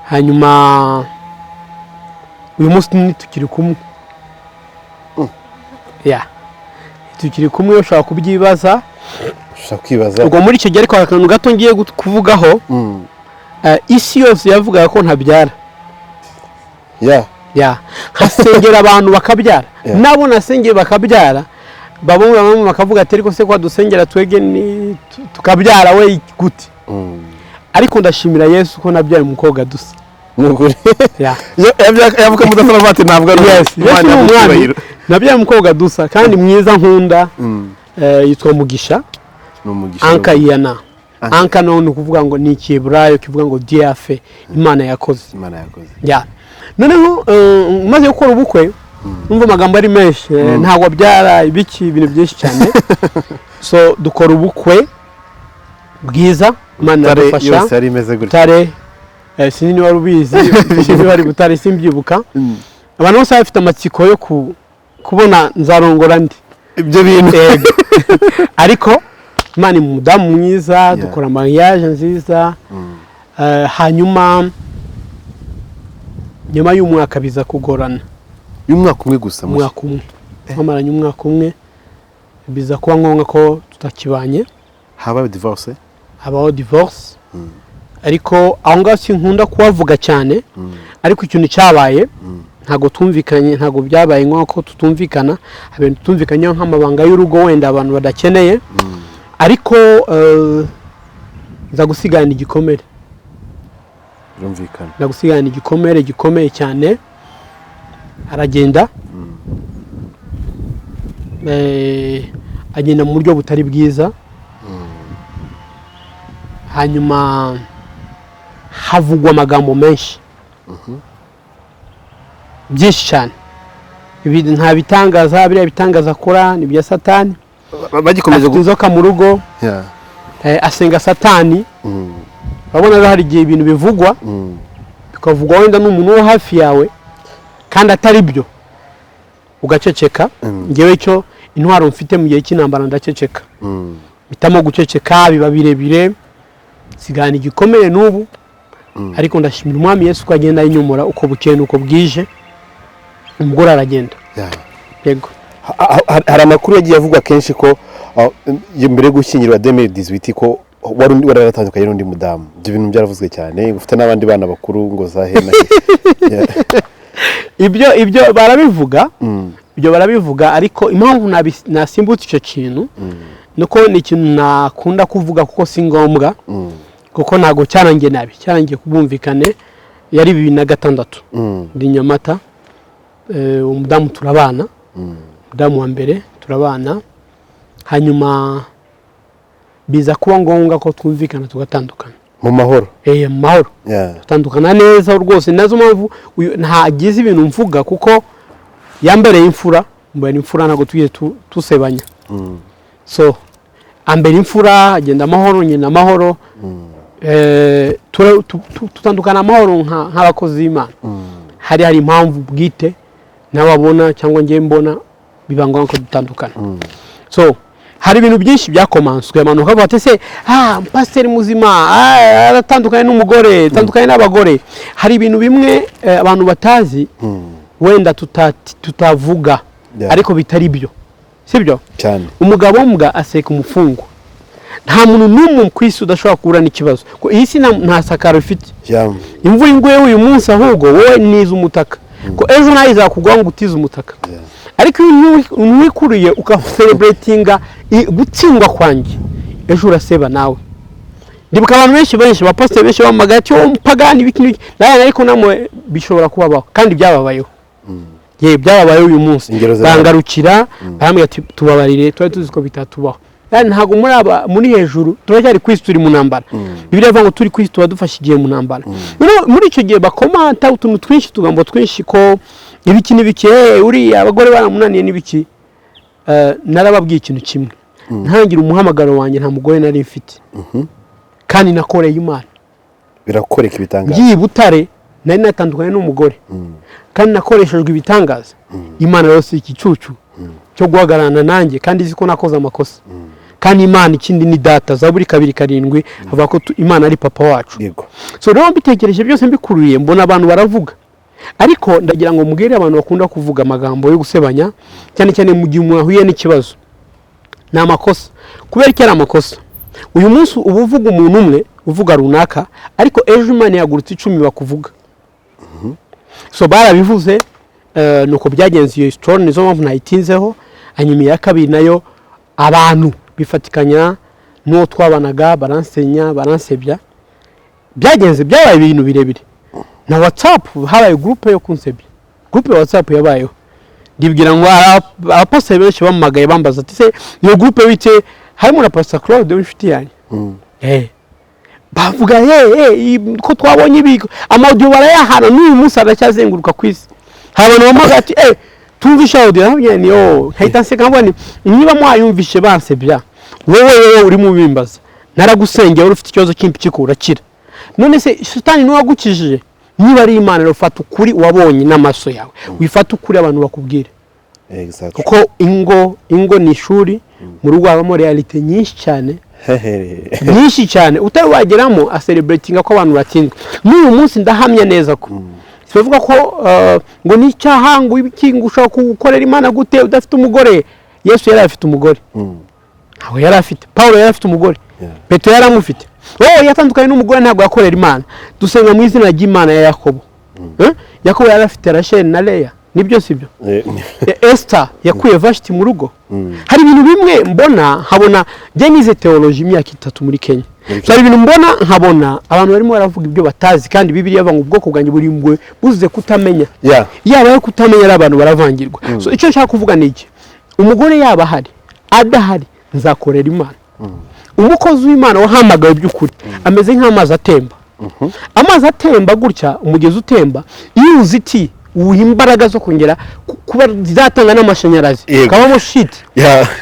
A: Hanyuma uyu munsi tukiri kumwe. Tukiri kumwe. Ushaka kubyibaza,
B: ushaka kwibaza
A: ubwo muri icyo gihe ariko akantu gato ngiye kuvugaho. Isi yose yavugaga ko ntabyara. Hasengera abantu bakabyara. Nabo nasengeye bakabyara. Bamwe bakavuga ati ariko se kwa dusengera twege ni tukabyara we gute. Ariko ndashimira Yesu ko nabyaye umukobwa dusa.
B: Nukuri. Yavuga mudasaba bati ntabwo ari
A: umwana. Nabyaye umukobwa dusa kandi mwiza nkunda. Yitwa Mugisha. Anka yana. Anka no nukuvuga ngo ni Ikibrayo kivuga ngo diafe Imana yakoze. Noneho maze gukora ubukwe umva amagambo ari menshi, ntago byara ibiki ibintu byinshi cyane. So dukora ubukwe bwiza, Imana iradufasha.
B: Yose ari imeze gutya.
A: Tare sinini warubizi bari Butare simbyibuka. Abantu bose bafite amatsiko yo kubona nzarongora ndi
B: ibyo bintu.
A: Ariko Imana ni umudamu mwiza, dukora mariage nziza. Hanyuma nyuma y'umwaka biza kugorana.
B: Y'umwaka umwe gusa.
A: Umwaka umwe. Twamaranye umwaka umwe biza kuba ngombwa ko tutakibanye.
B: Habaye divorce?
A: Habaho divorce. Ariko aho ngaho sinkunda kubavuga cyane. Ariko ikintu cyabaye ntago tumvikanye, ntago byabaye nk'uko tutumvikana. Abantu tutumvikanye nk'amabanga y'urugo wenda abantu badakeneye. Ariko nza gusigana igikomere.
B: Rumvikana.
A: Nagusigana igikomere gikomeye cyane. Aragenda. Agenda mu buryo butari bwiza. Hanyuma havugwa amagambo menshi. Byinshi cyane. Nta bitangaza, biriya bitangaza akora ni bya Satani.
B: Bagikomeje
A: inzoka mu rugo. Asenga Satani. Babona hari igihe ibintu bivugwa bikavugwa wenda n'umuntu wo hafi yawe kandi atari byo ugaceceka. Ngewe cyo intwaro mfite mu gihe cy'intambara ndaceceka. Bitamo guceceka biba birebire sigana igikomere n'ubu. Ariko ndashimira Umwami Yesu ko agenda yinyumura uko bukeye uko bwije. Umugore aragenda. Yego.
B: Hari amakuru yagiye avugwa kenshi ko mbere yo gushyingirwa 2018 ko wararatandukanye n'undi mudamu. Ibyo bintu byaravuzwe cyane. Ufite n'abandi bana bakuru ngo zahena.
A: ibyo barabivuga ibyo barabivuga ariko impamvu nasimbutse icyo kintu nuko ni ikintu nakunda kuvuga kuko si ngombwa kuko ntago cyarangiye nabi cyarangiye kubumvikane yari 2006 ndi Nyamata umudamu turabana umudamu wa mbere turabana hanyuma biza kuba ngombwa ko twumvikana tugatandukana
B: mu mahoro
A: mu mahoro tutandukana neza rwose nazo mpamvu ntagize ibintu mvuga kuko yambereye imfura mbere imfura ntago tugiye tusebanya so ambere imfura agenda amahoro nyina amahoro tutandukana amahoro nk'abakozi b'Imana hari impamvu bwite nawabona cyangwa ngiye mbona bibangwa ko dutandukana so hari ibintu byinshi byakomanswe abantu bakavuga ati se pasteur muzima aratandukanye n'umugore atandukanye n'abagore hari ibintu bimwe abantu batazi wenda tutavuga ariko bitari byo sibyo
B: cyane
A: umugabo mbwa aseka umufungwa nta muntu n'umwe kwisi udashobora kubura n'ikibazo ko iyi si nta sakaro ifite imvura inguye uyu munsi ahubwo wowe niza umutaka ko ejo nayo izakugwa ngo utize umutaka ariko uwikuriye ukacelebratinga gutsindwa kwanjye ejo uraseba nawe ndibuka abantu benshi baposteri benshi bamagati pagani bikini ariko namwe bishobora kubabaho kandi byababayeho byababayeho uyu munsi bangarukira bamwe ati tubabarire twari tuzi ko bitatubaho ntago muri hejuru turacyari kwisi turi mu ntambara Bibiliya ivuga ngo turi kwisi tubadufashigiye mu ntambara muri icyo gihe bakomanta utuntu twinshi tugambo twinshi ko ibiki n'ibiki uri abagore baramunaniye n'ibiki narababwiye ikintu kimwe ntangira umuhamagaro wanjye nta mugore nari mfite kandi nakoreye Imana
B: birakoreka ibitangaza
A: ngiye Butare nari natandukanye n'umugore kandi nakoreshejwe ibitangaza Imana yose ikicucu cyo guhagarana nanjye kandi ziko nakoze amakosa kandi Imana ikindi ni data Zaburi 2:7 avuga ko Imana ari papa wacu
B: yego
A: so rero mbitekereje byose mbikuruye mbona abantu baravuga ariko ndagira ngo mugere abantu bakunda kuvuga amagambo yo gusebanya cyane cyane mu gihe umuntu ahuye n'ikibazo na amakosa kubera ko ari amakosa uyu munsi ubuvuga umuntu umwe uvuga runaka ariko ejo Imana yagurutse 10 bakuvuga so barabivuze nuko byagenze iyo story nizo mpamvu nayitinzeho hanyuma ya kabiri nayo abantu bifatikanya n'uwo twabanaga baransenya baransebya byabaye ibintu birebire na WhatsApp habaye groupe yo kunsebya groupe ya WhatsApp yabayeho ndibwira ngo abapasiteri benshi bamagaye bambaza ati se iyo groupe wite harimo na Pastor Claude w'inshuti yanjye bavuga ko twabonye ibigo amaudio barayahana n'uyu munsi aracyazenguruka kwisi abantu bamaga ati tumvisha audio nabyo ni nkahita nkabona niba mwayumvishe bansebya wowe uri mu bimbaza naragusengeye uri ufite ikibazo cy'impyiko urakira none se shitani no wagukijije niba ari Imana rufata ukuri wabonye n'amaso yawe wifata ukuri abantu bakubwire kuko ingo ni ishuri mu rugo habamo realite nyinshi cyane utari wageramo a celebrating ko abantu batsinzwe n'uyu munsi ndahamya neza ko sivuga ko ngo ni cyahangu ibikingo ushaka gukorera Imana gute udafite umugore Yesu yari afite umugore aho yari afite Paulo yari afite umugore Petero yari amufite yatandukanye n'umugore ntabwo yakorera Imana dusenga mu izina ry'Imana ya Yakobo Yakobo yari afite Rachel na Leah nibyo sibyo Esther yakuye Vashti mu rugo hari ibintu bimwe mbona nkabona nize theology imyaka 3 muri Kenya hari ibintu mbona nkabona abantu barimo baravuga ibyo batazi kandi Bibiliya ivuga ngo ubwoko bwanjye buri mbwe buze kutamenya yaba kutamenya ari abantu baravangirwa so icyo nshaka kuvuga ni iki umugore yaba hari adahari nzakorera Imana umukozi w'Imana wahamagaye by'ukuri ameze nk'amazi atemba amazi atemba gutya umugezi utemba iyo uziti imbaraga zo kongera kuba zatanga n'amashanyarazi kabamo shit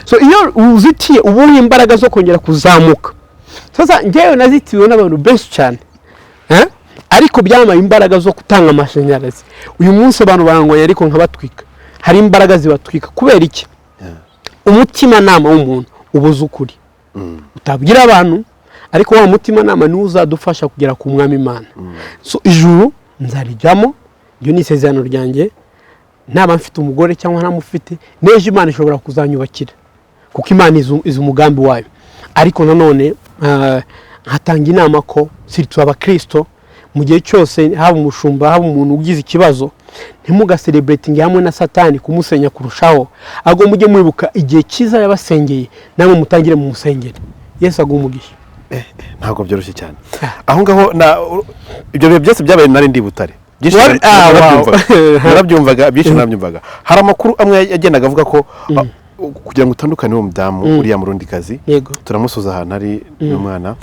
A: so iyo uzitiye ubuhe imbaraga zo kongera kuzamuka sasa ngewe nazitiwe n'abantu benshi cyane ariko byamaye imbaraga zo gutanga amashanyarazi uyu munsi abantu barangoye ariko nkabatwika hari imbaraga zibatwika kubera iki umutima nama w'umuntu ubuze ukuri utabwira abantu ariko wa mutima nama ni uzadufasha kugera ku mwami Imana so ijuru nzarijyamo iyo ni isezerano ryanjye naba mfite umugore cyangwa ntamufite neje Imana ishobora kuzanyubakira kuko Imana izi umugambi wayo ariko nanone hatanga inama ko sirtu abakristo mu gihe cyose haba umushumba haba umuntu ugize ikibazo ntimugaselebrating hamwe na satani kumusenya kurushaho, ahubwo mujye mwibuka igihe cyiza yabasengeye namwe mutangire mu musengere. Yesu agumugisha.
B: Ntabwo byoroshye cyane aho ngaho ibyo bihe byose byabaye nari ndi Butare narabyumvaga byinshi narabyumvaga. Hari amakuru amwe yagendaga avuga ko kugira ngo utandukane uwo mudamu uriya murundikazi turamusuza ahantu ari n'umwana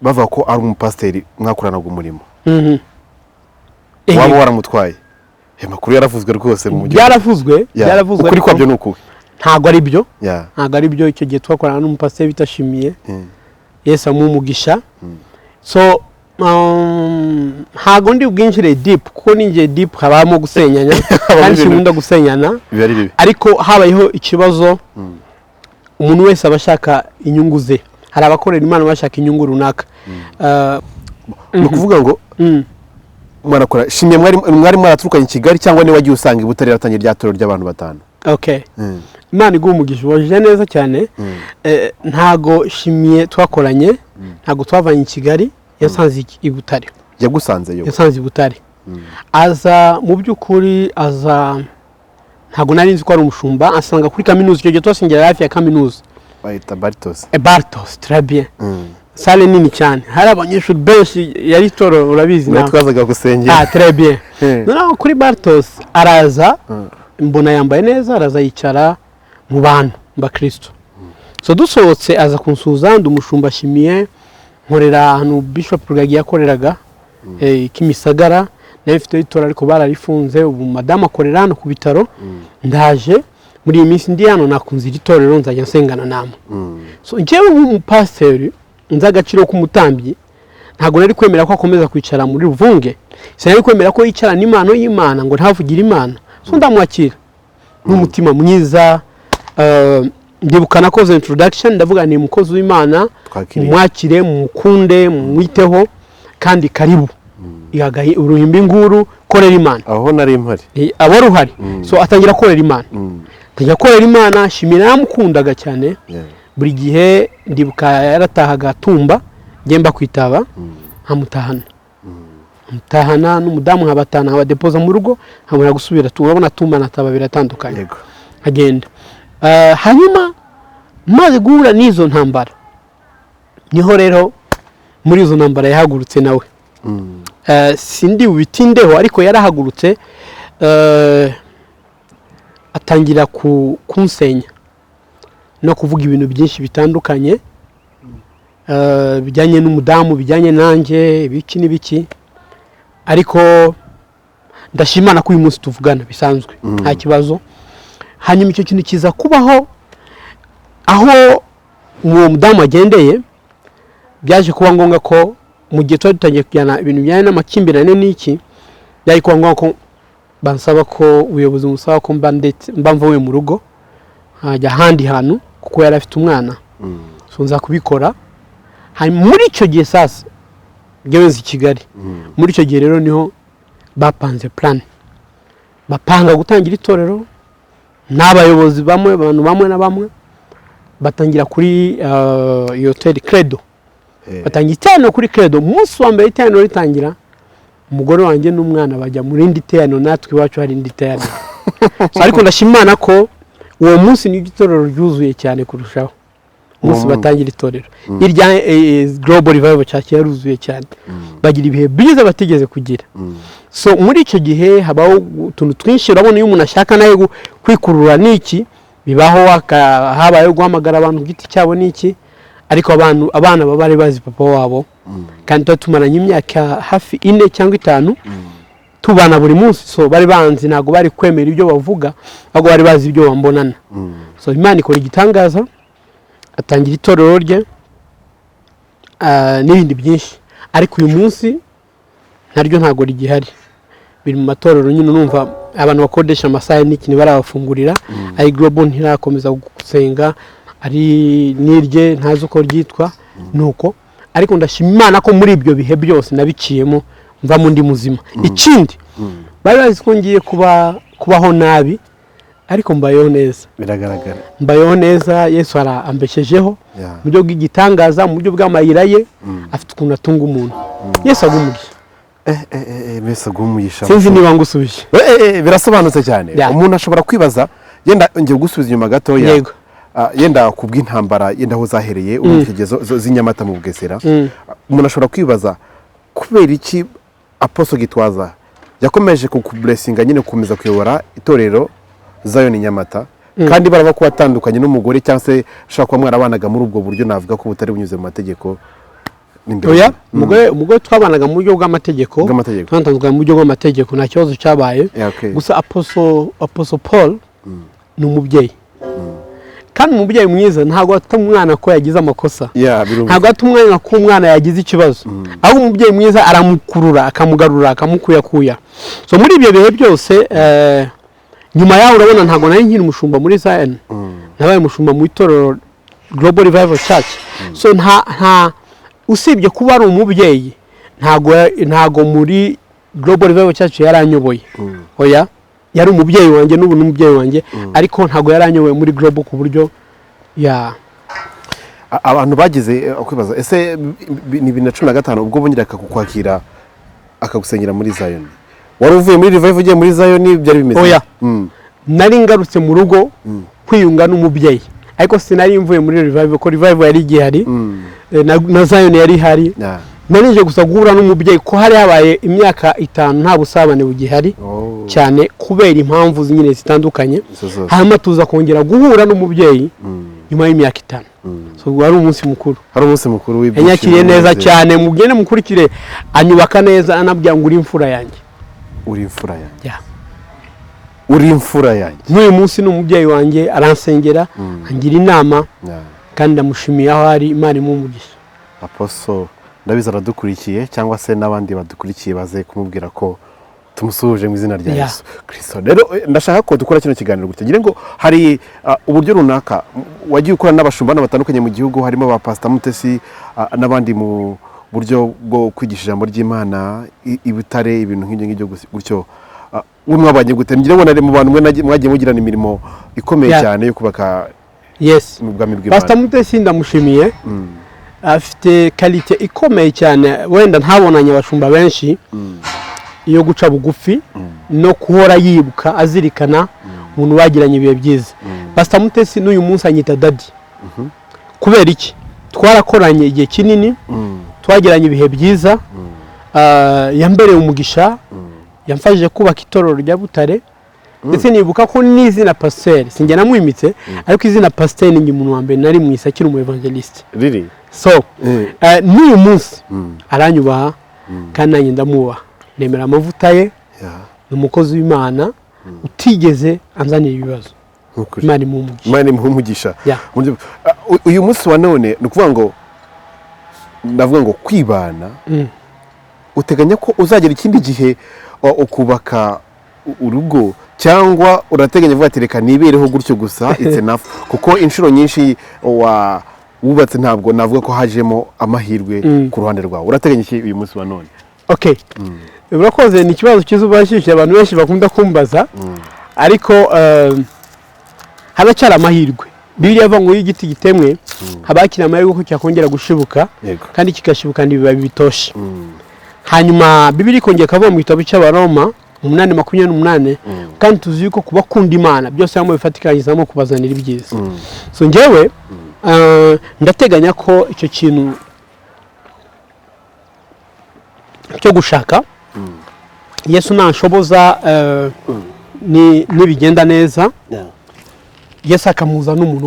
B: bavuga ko ari umupasiteri mwakoranaga umurimo waba waramutwaye. Amakuru yaravuzwe rwose mu gihe
A: byaravuzwe
B: kuri kwabyo nuko
A: ntago ari byo icyo gihe twakorana n'umupasiteri bitashimiye Yesu amumugisha. So ntago ndi ubwinjire deep kuko ninjye deep habamo gusenyanya kandi nkunda gusenyana, ariko habayeho ikibazo umuntu wese abashaka inyungu ze. Hari abakorera Imana bashaka inyungu runaka.
B: No kuvuga ngo mwarakora shimye mwari mwaraturukanye i Kigali cyangwa ni wagiye usanga Butare yatangiye ryatoro ry'abantu batanu.
A: Okay. Imana igumugisha waje neza cyane. Ntago shimiye twakoranye, ntago twavanye i Kigali, yasanze i Butare.
B: Yagusanze yo.
A: Yasanze i Butare. Aza mu by'ukuri ntago nari nzi ko ari umushumba, asanga kuri kaminuza icyo gihe twasengera hafi ya kaminuza.
B: Bayita Bartos.
A: Bartos, très bien. Sale nini cyane. Hari abanyeshuri benshi yari toro urabizi
B: nawe. Twazaga gusengera.
A: Très bien. Noneho kuri Bartos araza mbona yambaye neza, araza yicara mu bantu bakristo. So dusohotse aza kunsuza ndumushumba shimiye nkorera ahantu Bishop Rugagi yakoreraga Kimisagara nayo ifite itora ariko bararifunze, ubu madama akorera hano ku bitaro. Ndaje muri iyi minsi ndi hano nakunze itorero nzajya nsengana namwe. So njyewe nk'umupasiteri nza agaciro k'umutambyi ntago nari kwemera ko akomeza kwicara muri ruvunge, sinari kwemera ko yicara n'Imana y'Imana ngo ntavugira Imana. So ndamwakira n'umutima mwiza. Ndibuka nakoze introduction ndavuga ni umukozi w'Imana, mwakire mukunde mwiteho kandi karibu igagaye uruhimbi nguru korera Imana.
B: Aho nari mpari
A: abo ruhari. So atangira korera Imana. Tujya korera Imana shimira namukundaga cyane. Buri gihe ndibuka yaratahaga Tumba ngemba kwitaba nkamutahana n'umudamu nkabatana abadepoza mu rugo nkamura gusubira turabona Tumba nataba biratandukanye agenda. Hanyuma maze guhura n'izo ntambara niho rero muri izo ntambara yahagurutse nawe. Sindi ubitindeho ariko yarahagurutse atangira kunsenya no kuvuga ibintu byinshi bitandukanye bijyanye n'umudamu bijyanye nanjye ibiki n'ibiki, ariko ndashimana ko uyu munsi tuvugana bisanzwe nta kibazo. Hanyuma icyo kintu kiza kubaho aho uwo mudamu agendeye byaje kuba ngombwa ko mu gihe twari dutangiye kujyana ibintu bijyanye n'amakimbirane n'iki byari kuba ngombwa ko bansaba ko ubuyobozi musaba ko mba mvuye mu rugo hajya ahandi hantu kuko yari afite umwana. So nza kubikora. Hanyuma muri icyo gihe sasa ngewe i Kigali muri icyo gihe rero niho bapanze plan bapanga gutangira itorero n'abayobozi bamwe abantu bamwe na bamwe batangira kuri hotel Credo. Batangira itano kuri Credo. Umunsi wa mbere itano ritangira umugore wanjye n'umwana bajya muri indi teyano natwe iwacu hari indi teyano. Ariko ndashimana ko uwo munsi ni itorero ryuzuye cyane kurushaho umunsi batangira itorero. Irya Global Revival Church yaruzuye cyane bagira ibihe byiza batigeze kugira. So muri icyo gihe habaho utuntu twinshi urabona iyo umuntu ashaka nayo kwikurura n'iki bibaho habaye guhamagara abantu giti cyabo n'iki, ariko abana babari bazi papa wabo kandi tumaranye imyaka hafi 4 cyangwa 5 tubana buri munsi. So bari banzi ntago bari kwemera ibyo bavuga ahubwo bari bazi ibyo bambonana. So Imana ikora igitangaza atangira itorero rye n'ibindi byinshi, ariko uyu munsi naryo ntago rigihari. Biri mu matorero nyine numva abantu bakodesha amasaha n'iki barabafungurira ari Global ntirakomeza gusenga ari nirye ntazi uko ryitwa nuko, ariko ndashima Imana ko muri ibyo bihe byose nabiciyemo mva mu ndi muzima. Ikindi bari bazi ko ngiye kubaho nabi ariko mbayeho neza.
B: Biragaragara
A: mbayeho neza. Yesu arambeshejeho mu buryo bw'igitangaza mu buryo bw'amayira ye afite ukuntu atunga umuntu. Yesu agumugisha.
B: mbese umugisha
A: sinzi niba ngusubije
B: birasobanutse cyane umuntu ashobora kwibaza yenda ngiye gusubiza inyuma gatoya
A: yego
B: yenda kubw'intambara yenda aho zahereye ubutegezo z'inyamata mu Bugesera umuntu ashobora kwibaza kubera iki Apostle Gitwaza yakomeje kukublessinga nyine gukomeza kuyobora itorero Zion Nyamata kandi baraba ko batandukanye n'umugore cyangwa se ashaka kuba mwarabanaga muri ubwo buryo navuga ko butari bunyuze mu mategeko
A: oya umugore twabanaga mu buryo bw'amategeko twatandukanye mu buryo bw'amategeko nta kibazo cyabaye gusa Apostle Paul ni umubyeyi kandi umubyeyi mwiza ntabwo atuma umwana ko yagize amakosa ntabwo atuma umwana ko umwana yagize ikibazo ahubwo umubyeyi mwiza aramukurura akamugarura akamukuyakuya so muri ibyo bihe byose nyuma yaho urabona ntabwo nari nkiri umushumba muri Zion nabaye umushumba mu itorero Global Revival Church so nta usibye kuba ari umubyeyi ntago muri Global Revival Church yaranyoboye oya yari umubyeyi wanjye n'ubu n'umubyeyi wanjye ariko ntago yaranyoboye muri Global ku buryo
B: abantu bagize kwibaza ese ni 2015 ubwo bongera akakukwakira akagusengera muri Zion wari uvuye muri revival ugiye muri Zion byari bimeze
A: oya nari ngarutse mu rugo kwiyunga n'umubyeyi ariko sinari mvuye muri revival ko revival yari igihari na Zion yari ihari narije gusa guhura n'umubyeyi ko hari habaye imyaka 5 nta busabane bugihari cyane kubera impamvu nyine zitandukanye hanyuma tuza kongera guhura n'umubyeyi nyuma y'imyaka 5 so wari umunsi mukuru
B: w'ibyishimo
A: yanyakiriye neza cyane mugende mukurikire anyubaka neza anabwira ngo uri imfura yanjye
B: uri imfura yanjye
A: n'uyu munsi n'umubyeyi wanjye aransengera angira inama kandi ndamushimiye aho ari Imana imumugisha
B: Apostle ndabiza radukurikiye cyangwa se n'abandi badukurikiye baze kumubwira ko tumusuhuje mu izina rya Yesu Kristo rero ndashaka ko dukora kino kiganiro gutya ngire ngo hari uburyo runaka wagiye ukora n'abashumba batandukanye mu gihugu harimo ba Pastor Mutesi n'abandi mu buryo bwo kwigisha ijambo ry'Imana ibitare ibintu nk'ibyo gutyo mwabanye gute ngire ngo nari mu bantu mwagiye mugirana imirimo ikomeye cyane yo kubaka mu bwami bw'Imana
A: Pastor Mutesi ndamushimiye afite qualité ikomeye cyane wenda ntabonanye abashumba benshi iyo guca bugufi no kuhora yibuka azirikana umuntu bagiranye ibihe byiza Pastor Mutesi n'uyu munsi anyita daddy kubera iki twarakoranye igihe kinini twagiranye ibihe byiza yambereye umugisha yamfashije kubaka itorero rya Butare ndetse nibuka ko n'izina pasteur sinjye namwimitse ariko izina pasteur ni umuntu wa mbere nari mwisakira umu evangeliste so n'uyu munsi aranyubaha kandi nanjye ndamubaha nemera amavuta ye ni umukozi w'Imana utigeze anzanira ibibazo Imana imumugisha uyu munsi wa none ni ukuvuga ngo ndavuga ngo kwibana uteganya ko uzagera ikindi gihe ukubaka urugo cyangwa urateganya vuga ati reka nibereho gutyo gusa it's enough kuko inshuro nyinshi wubatse ntabwo navuga ko hajemo amahirwe ku ruhande rwawe urateganya iki uyu munsi wa none urakoze ni ikibazo cy'ubashishije abantu benshi bakunda kumbaza ariko haracyari amahirwe Bibiliya ivuga ngo igiti gitemwe habakira amahirwe ko cyakongera gushibuka kandi kigashibuka ntibiba bitoshe hanyuma Bibiliya ikongera kavuga mu gitabo cy'Abaroma 8:28 kandi tuzi yuko kubakunda Imana byose hamwe bifatikanyizamo kubazanira ibyiza so njyewe ndateganya ko icyo kintu cyo gushaka Yesu nanshoboza nibigenda neza Yesu akamuza n'umuntu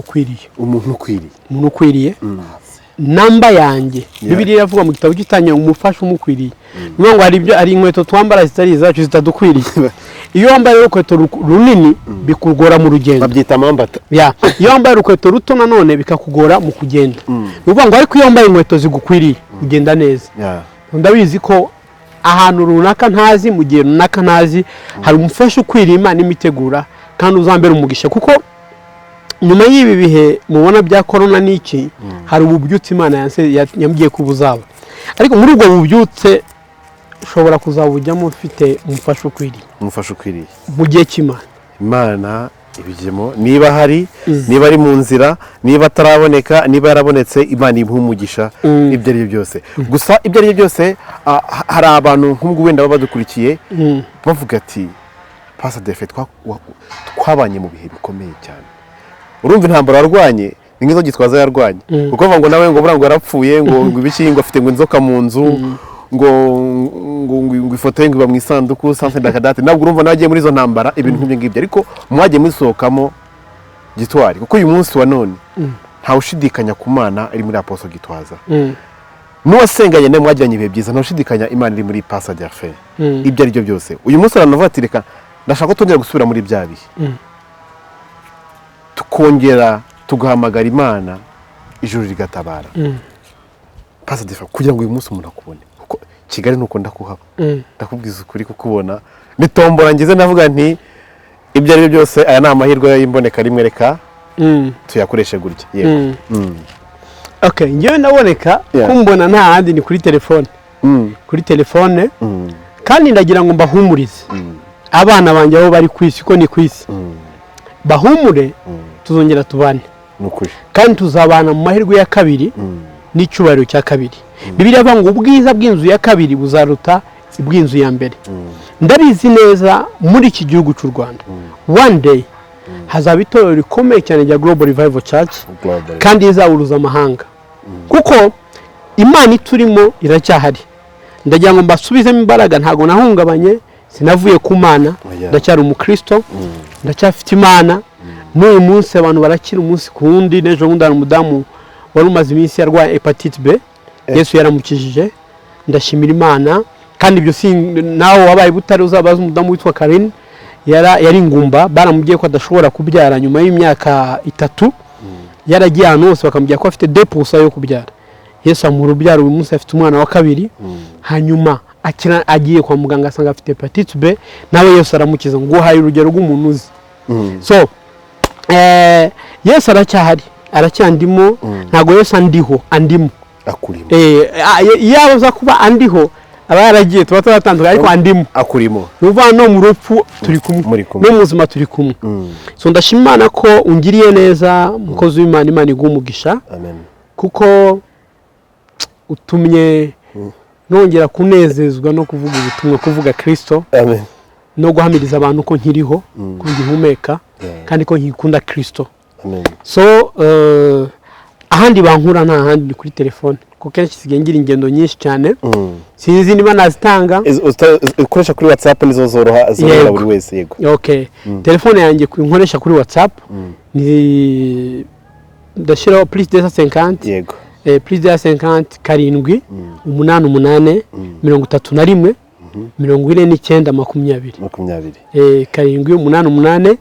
A: ukwiriye namba yanjye Bibiliya iravuga mu gitabo cy'Itangira umufasha umukwiriye niyo ngo hari inkweto twambara zitari izacu zitadukwiriye iyo wambaye urukweto runini bikugora mu rugendo
B: babyita amambata
A: iyo wambaye urukweto ruto nanone bikakugora mu kugenda nivuga ngo ariko iyo wambaye inkweto zigukwiriye ugenda neza ndabizi ko ahantu runaka ntazi mu gihe runaka ntazi hari umufasha ukwiriye Imana imitegura kandi uzambera umugisha kuko nyuma y'ibi bihe mubona bya corona n'iki hari ububyutse Imana yambwiye ko buzaba ariko muri ubwo bubyutse ushobora kuzabujyamo ufite umufasha ukwiriye
B: umufasha ukwiriye
A: mu gihe cy'Imana
B: Imana ibigemo niba hari niba ari mu nzira niba ataraboneka niba yarabonetse Imana imuha umugisha ibyo ari byo byose gusa ibyo ari byo byose hari abantu nk'ubwo wenda baba badukurikiye bavuga ati Pst Delphin twabanye mu bihe bikomeye cyane urumva intambara warwanye ni nk'izo Gitwaza yarwanye kuko bavuga ngo nawe ngo burangwa yarapfuye ngo ibiki ngo afite ngo inzoka mu nzu ngo ifoto ye ngo iba mu isanduku sanse dakadate nabwo urumva nagiye muri izo ntambara ibintu nk'ibyo ngibyo ariko mwagiye musohokamo Gitwari kuko uyu munsi wa none nta ushidikanya ku Mana ari muri Apostle Gitwaza n'uwasenganye nawe mwagiranye ibihe byiza nta ushidikanya Imana iri muri Pst Delphin ibyo ari byo byose uyu munsi aranavuga ati reka ndashaka ko tongera gusubira muri bya bihe tukongera tugahamagara Imana ijuru rigatabara Pst Delphin kugira ngo uyu munsi umuntu akubone kuko Kigali nuko ndakuhaba ndakubwiza ukuri kukubona nitombora ngize navuga nti ibyo ari byo byose aya ni amahirwe y'imboneka rimwe reka tuyakoreshe gutya yego
A: okay ngewe naboneka kumbona nta handi ni kuri telefone kandi ndagira ngo mbahumurize abana banjye aho bari ku isi ko ni ku isi bahumure tuzongera tubane kandi tuzabana mu mahirwe ya kabiri n'icyubahiro cya kabiri Bibiliya ivuga ngo ubwiza bw'inzu ya kabiri buzaruta bw'inzu ya mbere ndabizi neza muri iki gihugu cy'u Rwanda one day hazaba itorero rikomeye cyane rya Global Revival Church kandi izahuruza amahanga kuko Imana iturimo iracyahari ndagira ngo mbasubizemo imbaraga ntago nahungabanye sinavuye ku Mana ndacyari umukristo ndacyafite Imana n'uyu munsi abantu barakira umunsi ku wundi n'ejo bundi hari umudamu wari umaze iminsi yarwaye hepatite B Yesu yaramukijije ndashimira Imana kandi ibyo si nawe wabaye butari uzabaza umudamu witwa Karen yari ingumba baramubwiye ko adashobora kubyara nyuma y'imyaka 3 yaragiye ahantu hose bakamubwira ko afite 2% yo kubyara Yesu amuha urubyaro uyu munsi afite umwana wa kabiri hanyuma agiye kwa muganga asanga afite hepatite B nawe Yesu aramukiza ngo haye urugero rw'umuntu uzi so Yesu aracyandimo ntago Yesu andimo
B: akurimo
A: yaza kuba andiho aba yaragiye tuba turatandukanye ariko andimo
B: akurimo
A: nuva no mu rupfu turi kumwe no mu buzima turi kumwe so ndashima Imana ko ungiriye neza mukozi w'Imana Imana igumugisha
B: amen
A: kuko utumye nongera kunezezwa no kuvuga ubutumwa kuvuga Kristo
B: amen
A: no guhamiriza abantu ko nkiriho ko ngihumeka kandi ko nkikunda Kristo
B: amen
A: so ahandi bankura nta handi ni kuri telefone kuko kenshi sigaye ngira ingendo nyinshi cyane sinzi niba nazitanga
B: ukoresha kuri WhatsApp nizo zoroha buri wese yego
A: okay telefone yanjye nkoresha kuri WhatsApp ni ndashiraho +250 yego +250 karindwi 88 31 49 karindwi 88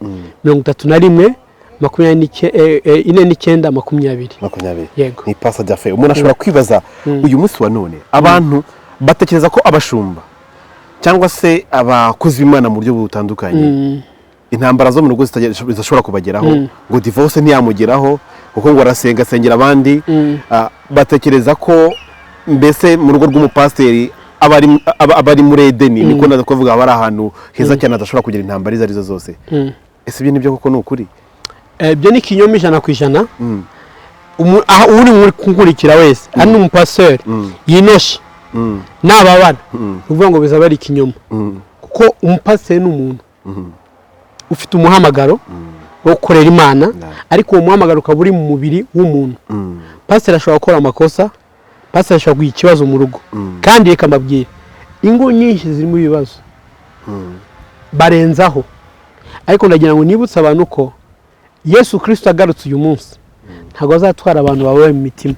A: 31 20
B: yego ni Pst Delphin umuntu ashobora kwibaza uyu munsi wa none abantu batekereza ko abashumba cyangwa se abakozi b'Imana mu buryo butandukanye intambara zo mu rugo zidashobora kubageraho ngo divorce ntiyamugeraho kuko ngo arasenga asengera abandi batekereza ko mbese mu rugo rw'umupasteri abari muri Edeni niko naza kuvuga abari ahantu heza cyane adashobora kugira intambara izo arizo zose ese ibyo nibyo koko n'ukuri
A: byo ni kinyoma 100% uri muri kunkurikira wese ari umupasteur yinoshe nababana uvuga ngo bizaba ari kinyoma kuko umupasteur n'umuntu ufite umuhamagaro wo gukorera Imana ariko uwo muhamagaro ukaba uri mu mubiri w'umuntu pasteur ashobora gukora amakosa pasteur ashobora kugira ikibazo mu rugo kandi reka mbabwire ingo nyinshi ziri mu bibazo barenzaho ariko ndagira ngo nibutse abantu ko Yesu Kristo agarutse uyu munsi ntago azatwara abantu bawe mu mitima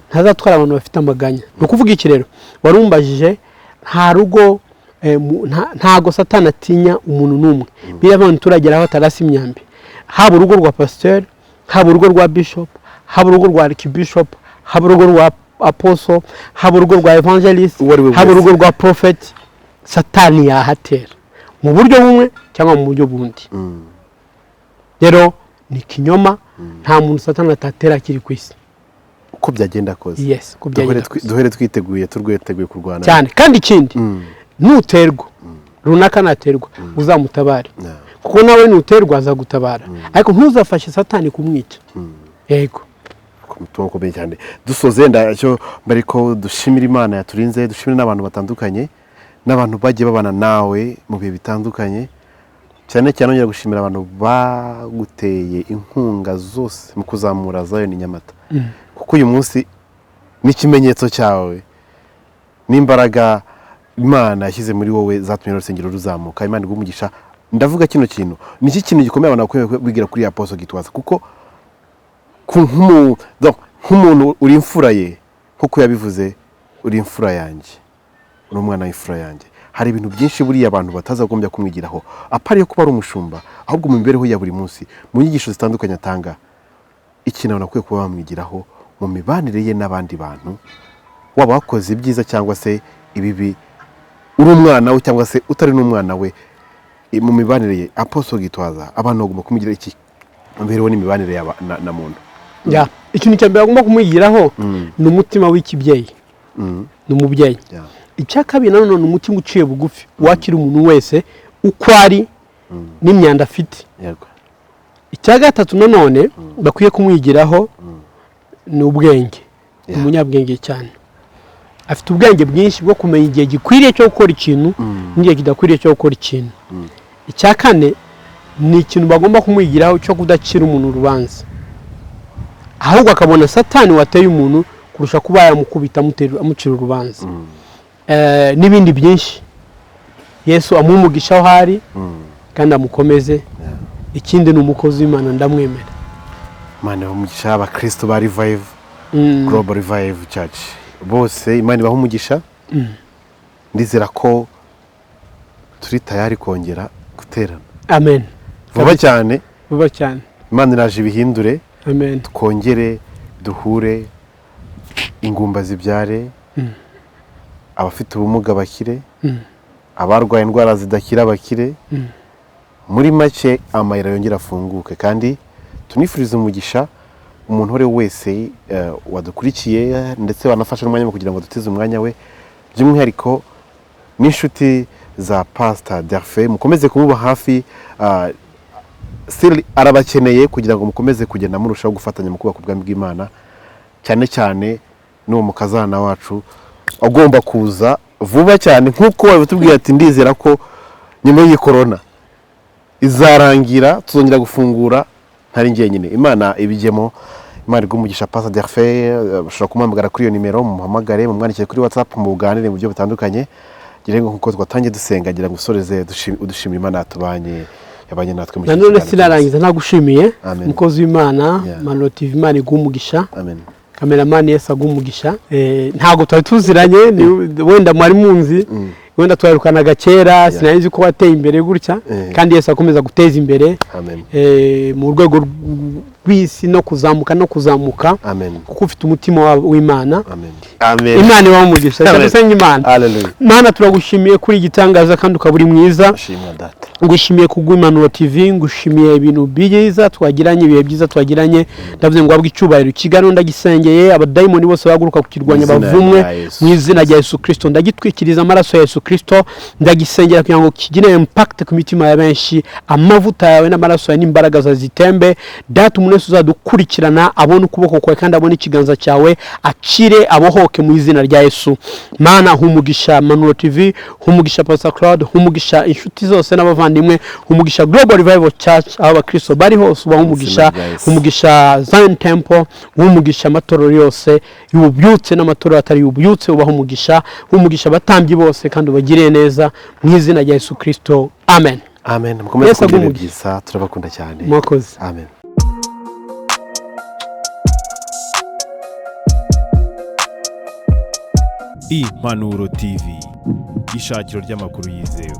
A: ntazatwara abantu bafite amaganya no kuvuga iki rero warumbajije nta rugo ntago Satani atinya umuntu numwe birabana turageraho atarasi imyambi haba urugo rwa pasteur haba urugo rwa bishop haba urugo rwa archbishop haba urugo rwa apostle haba urugo rwa evangelist haba urugo rwa prophet Satani yahatera mu buryo bumwe cyangwa mu buryo bundi rero ni kinyoma nta muntu Satani atatera kiri ku isi
B: uko byagenda koze
A: yes ko byagenda
B: duhere twiteguye turweteguye kurwana
A: cyane kandi ikindi nuterwa runaka naterwa uzamutabare kuko nawe nuterwa azagutabara ariko ntuzafashe satani kumwica yego
B: tumukomeye cyane dusoze ndacyo bariko dushimira Imana yaturinze dushimira n'abantu batandukanye n'abantu bagiye babana nawe mu bihe bitandukanye cyane cyane nongera gushimira abantu baguteye inkunga zose mu kuzamura Zion Nyamata kuko uyu munsi n'ikimenyetso cyawe n'imbaraga Imana yashyize muri wowe zatumye urusengero ruzamuka Imana igumugisha ndavuga kino kintu niki kintu gikomeye abantu bakwiye bigira kuri Apostle Gitwaza kuko nk'umuntu uri imfura ye kuko yabivuze uri imfura yanjye uri umwana w'imfura yanjye hari ibintu byinshi buriya abantu batazagombye kumwigiraho apari yo kuba ari umushumba ahubwo mu mibereho ya buri munsi mu nyigisho zitandukanye atanga ikintu abantu bakwiye kuba bamwigiraho mu mibanire ye n'abandi bantu waba wakoze ibyiza cyangwa se ibibi uri umwana we cyangwa se utari n'umwana we mu mibanire ye Apostle Gitwaza abantu bagomba kumwigira iki mu mibereho n'imibanire na muntu
A: ikintu cya mbere agomba kumwigiraho ni umutima w'ikibyeyi ni umubyeyi icya kabiri nanone ni umutima uciye bugufi wakira umuntu wese uko ari n'imyanda afite icya gatatu nanone bakwiye kumwigiraho ni ubwenge ni umunyabwenge cyane afite ubwenge bwinshi bwo kumenya igihe gikwiriye cyo gukora ikintu n'igihe kidakwiriye cyo gukora ikintu icya kane ni ikintu bagomba kumwigiraho cyo kudacira umuntu urubanza ahubwo akabona satani wateye umuntu kurusha kuba yamukubita amucira urubanza n'ibindi byinshi Yesu amumugisha aho hari kandi amukomeze ikindi ni umukozi w'Imana ndamwemera
B: Imana umugisha abakristo ba Revive Global Revive Church bose Imana ibaha umugisha ndizera ko turi tayari kongera guterana
A: amen
B: vuba cyane
A: Imana
B: iraje ibihindure
A: amen
B: twongere duhure ingumba zibyare abafite ubumuga bakire abarwaye indwara zidakira bakire muri make amayira yongera afunguke kandi tunifuriza umugisha umuntu ore wese wadukurikiye ndetse wanafasha n'umwanya kugira ngo duteze umwanya we by'umwihariko n'inshuti za Pst Delphin mukomeze kumuba hafi arabakeneye kugira ngo mukomeze kugenda murushaho gufatanya mu kubaka ubwami bw'Imana cyane cyane n'uwo mukazana wacu agomba kuza vuba cyane nk'uko batubwiye ati ndizera ko nyuma y'iyi corona izarangira tuzongera gufungura ntari njyenyine Imana ibijyemo Imana igumugisha Pst Delphin bashobora kumuhamagara kuri iyo nimero muhamagare mumwandikire kuri WhatsApp mu buganire mu buryo butandukanye gire ngo nkuko twatangiye dusenga gira ngo usoreze udushimira Imana yatubanye yabanye natwe mu
A: kiganiro nanone sinarangiza ntagushimiye umukozi w'Imana Manuro TV Imana igumugisha amen cameraman Yesu agumugisha ntago twari tuziranye wenda mwari munzi wenda twarukanaga kera sinarizi ko wateye imbere gutya kandi Yesu akomeza guteza imbere mu rwego rw'isi no kuzamuka kuko ufite umutima w'Imana Imana ibaho umugisha cyane Imana Mana turagushimiye kuri igitangaza kandi ukaburi mwiza ngushimiye kugw'Impanuro TV ngushimiye ibintu byiza twagiranye ibihe byiza twagiranye ndavuze ngo wabwe icyubahiro kigano ndagisengeye abadayimoni bose baguruka kukirwanya bavumwe mu izina rya Yesu Kristo ndagitwikiriza amaraso ya Yesu Kristo ndagisengera kugira ngo kigire impact ku mitima ya benshi amavuta yawe n'amaraso yawe n'imbaraga za zitembe data umuntu wese uzadukurikirana abone ukuboko kwawe kandi abone ikiganza cyawe akire abohoke mu izina rya Yesu Mana humugisha Manuro TV humugisha Pastor Claude humugisha inshuti zose n'abavandimwe humugisha Global Revival Church aba Kristo bari hose humugisha Zion Temple humugisha amatorero yose yubyutse n'amatorero atari yubyutse humugisha abatambyi bose kandi ubagire neza mu izina rya Yesu Kristo amen
B: mukomeze kugira byiza turabakunda cyane
A: mwakoze
B: amen
C: Impanuro TV ishakiro ry'amakuru yizewe.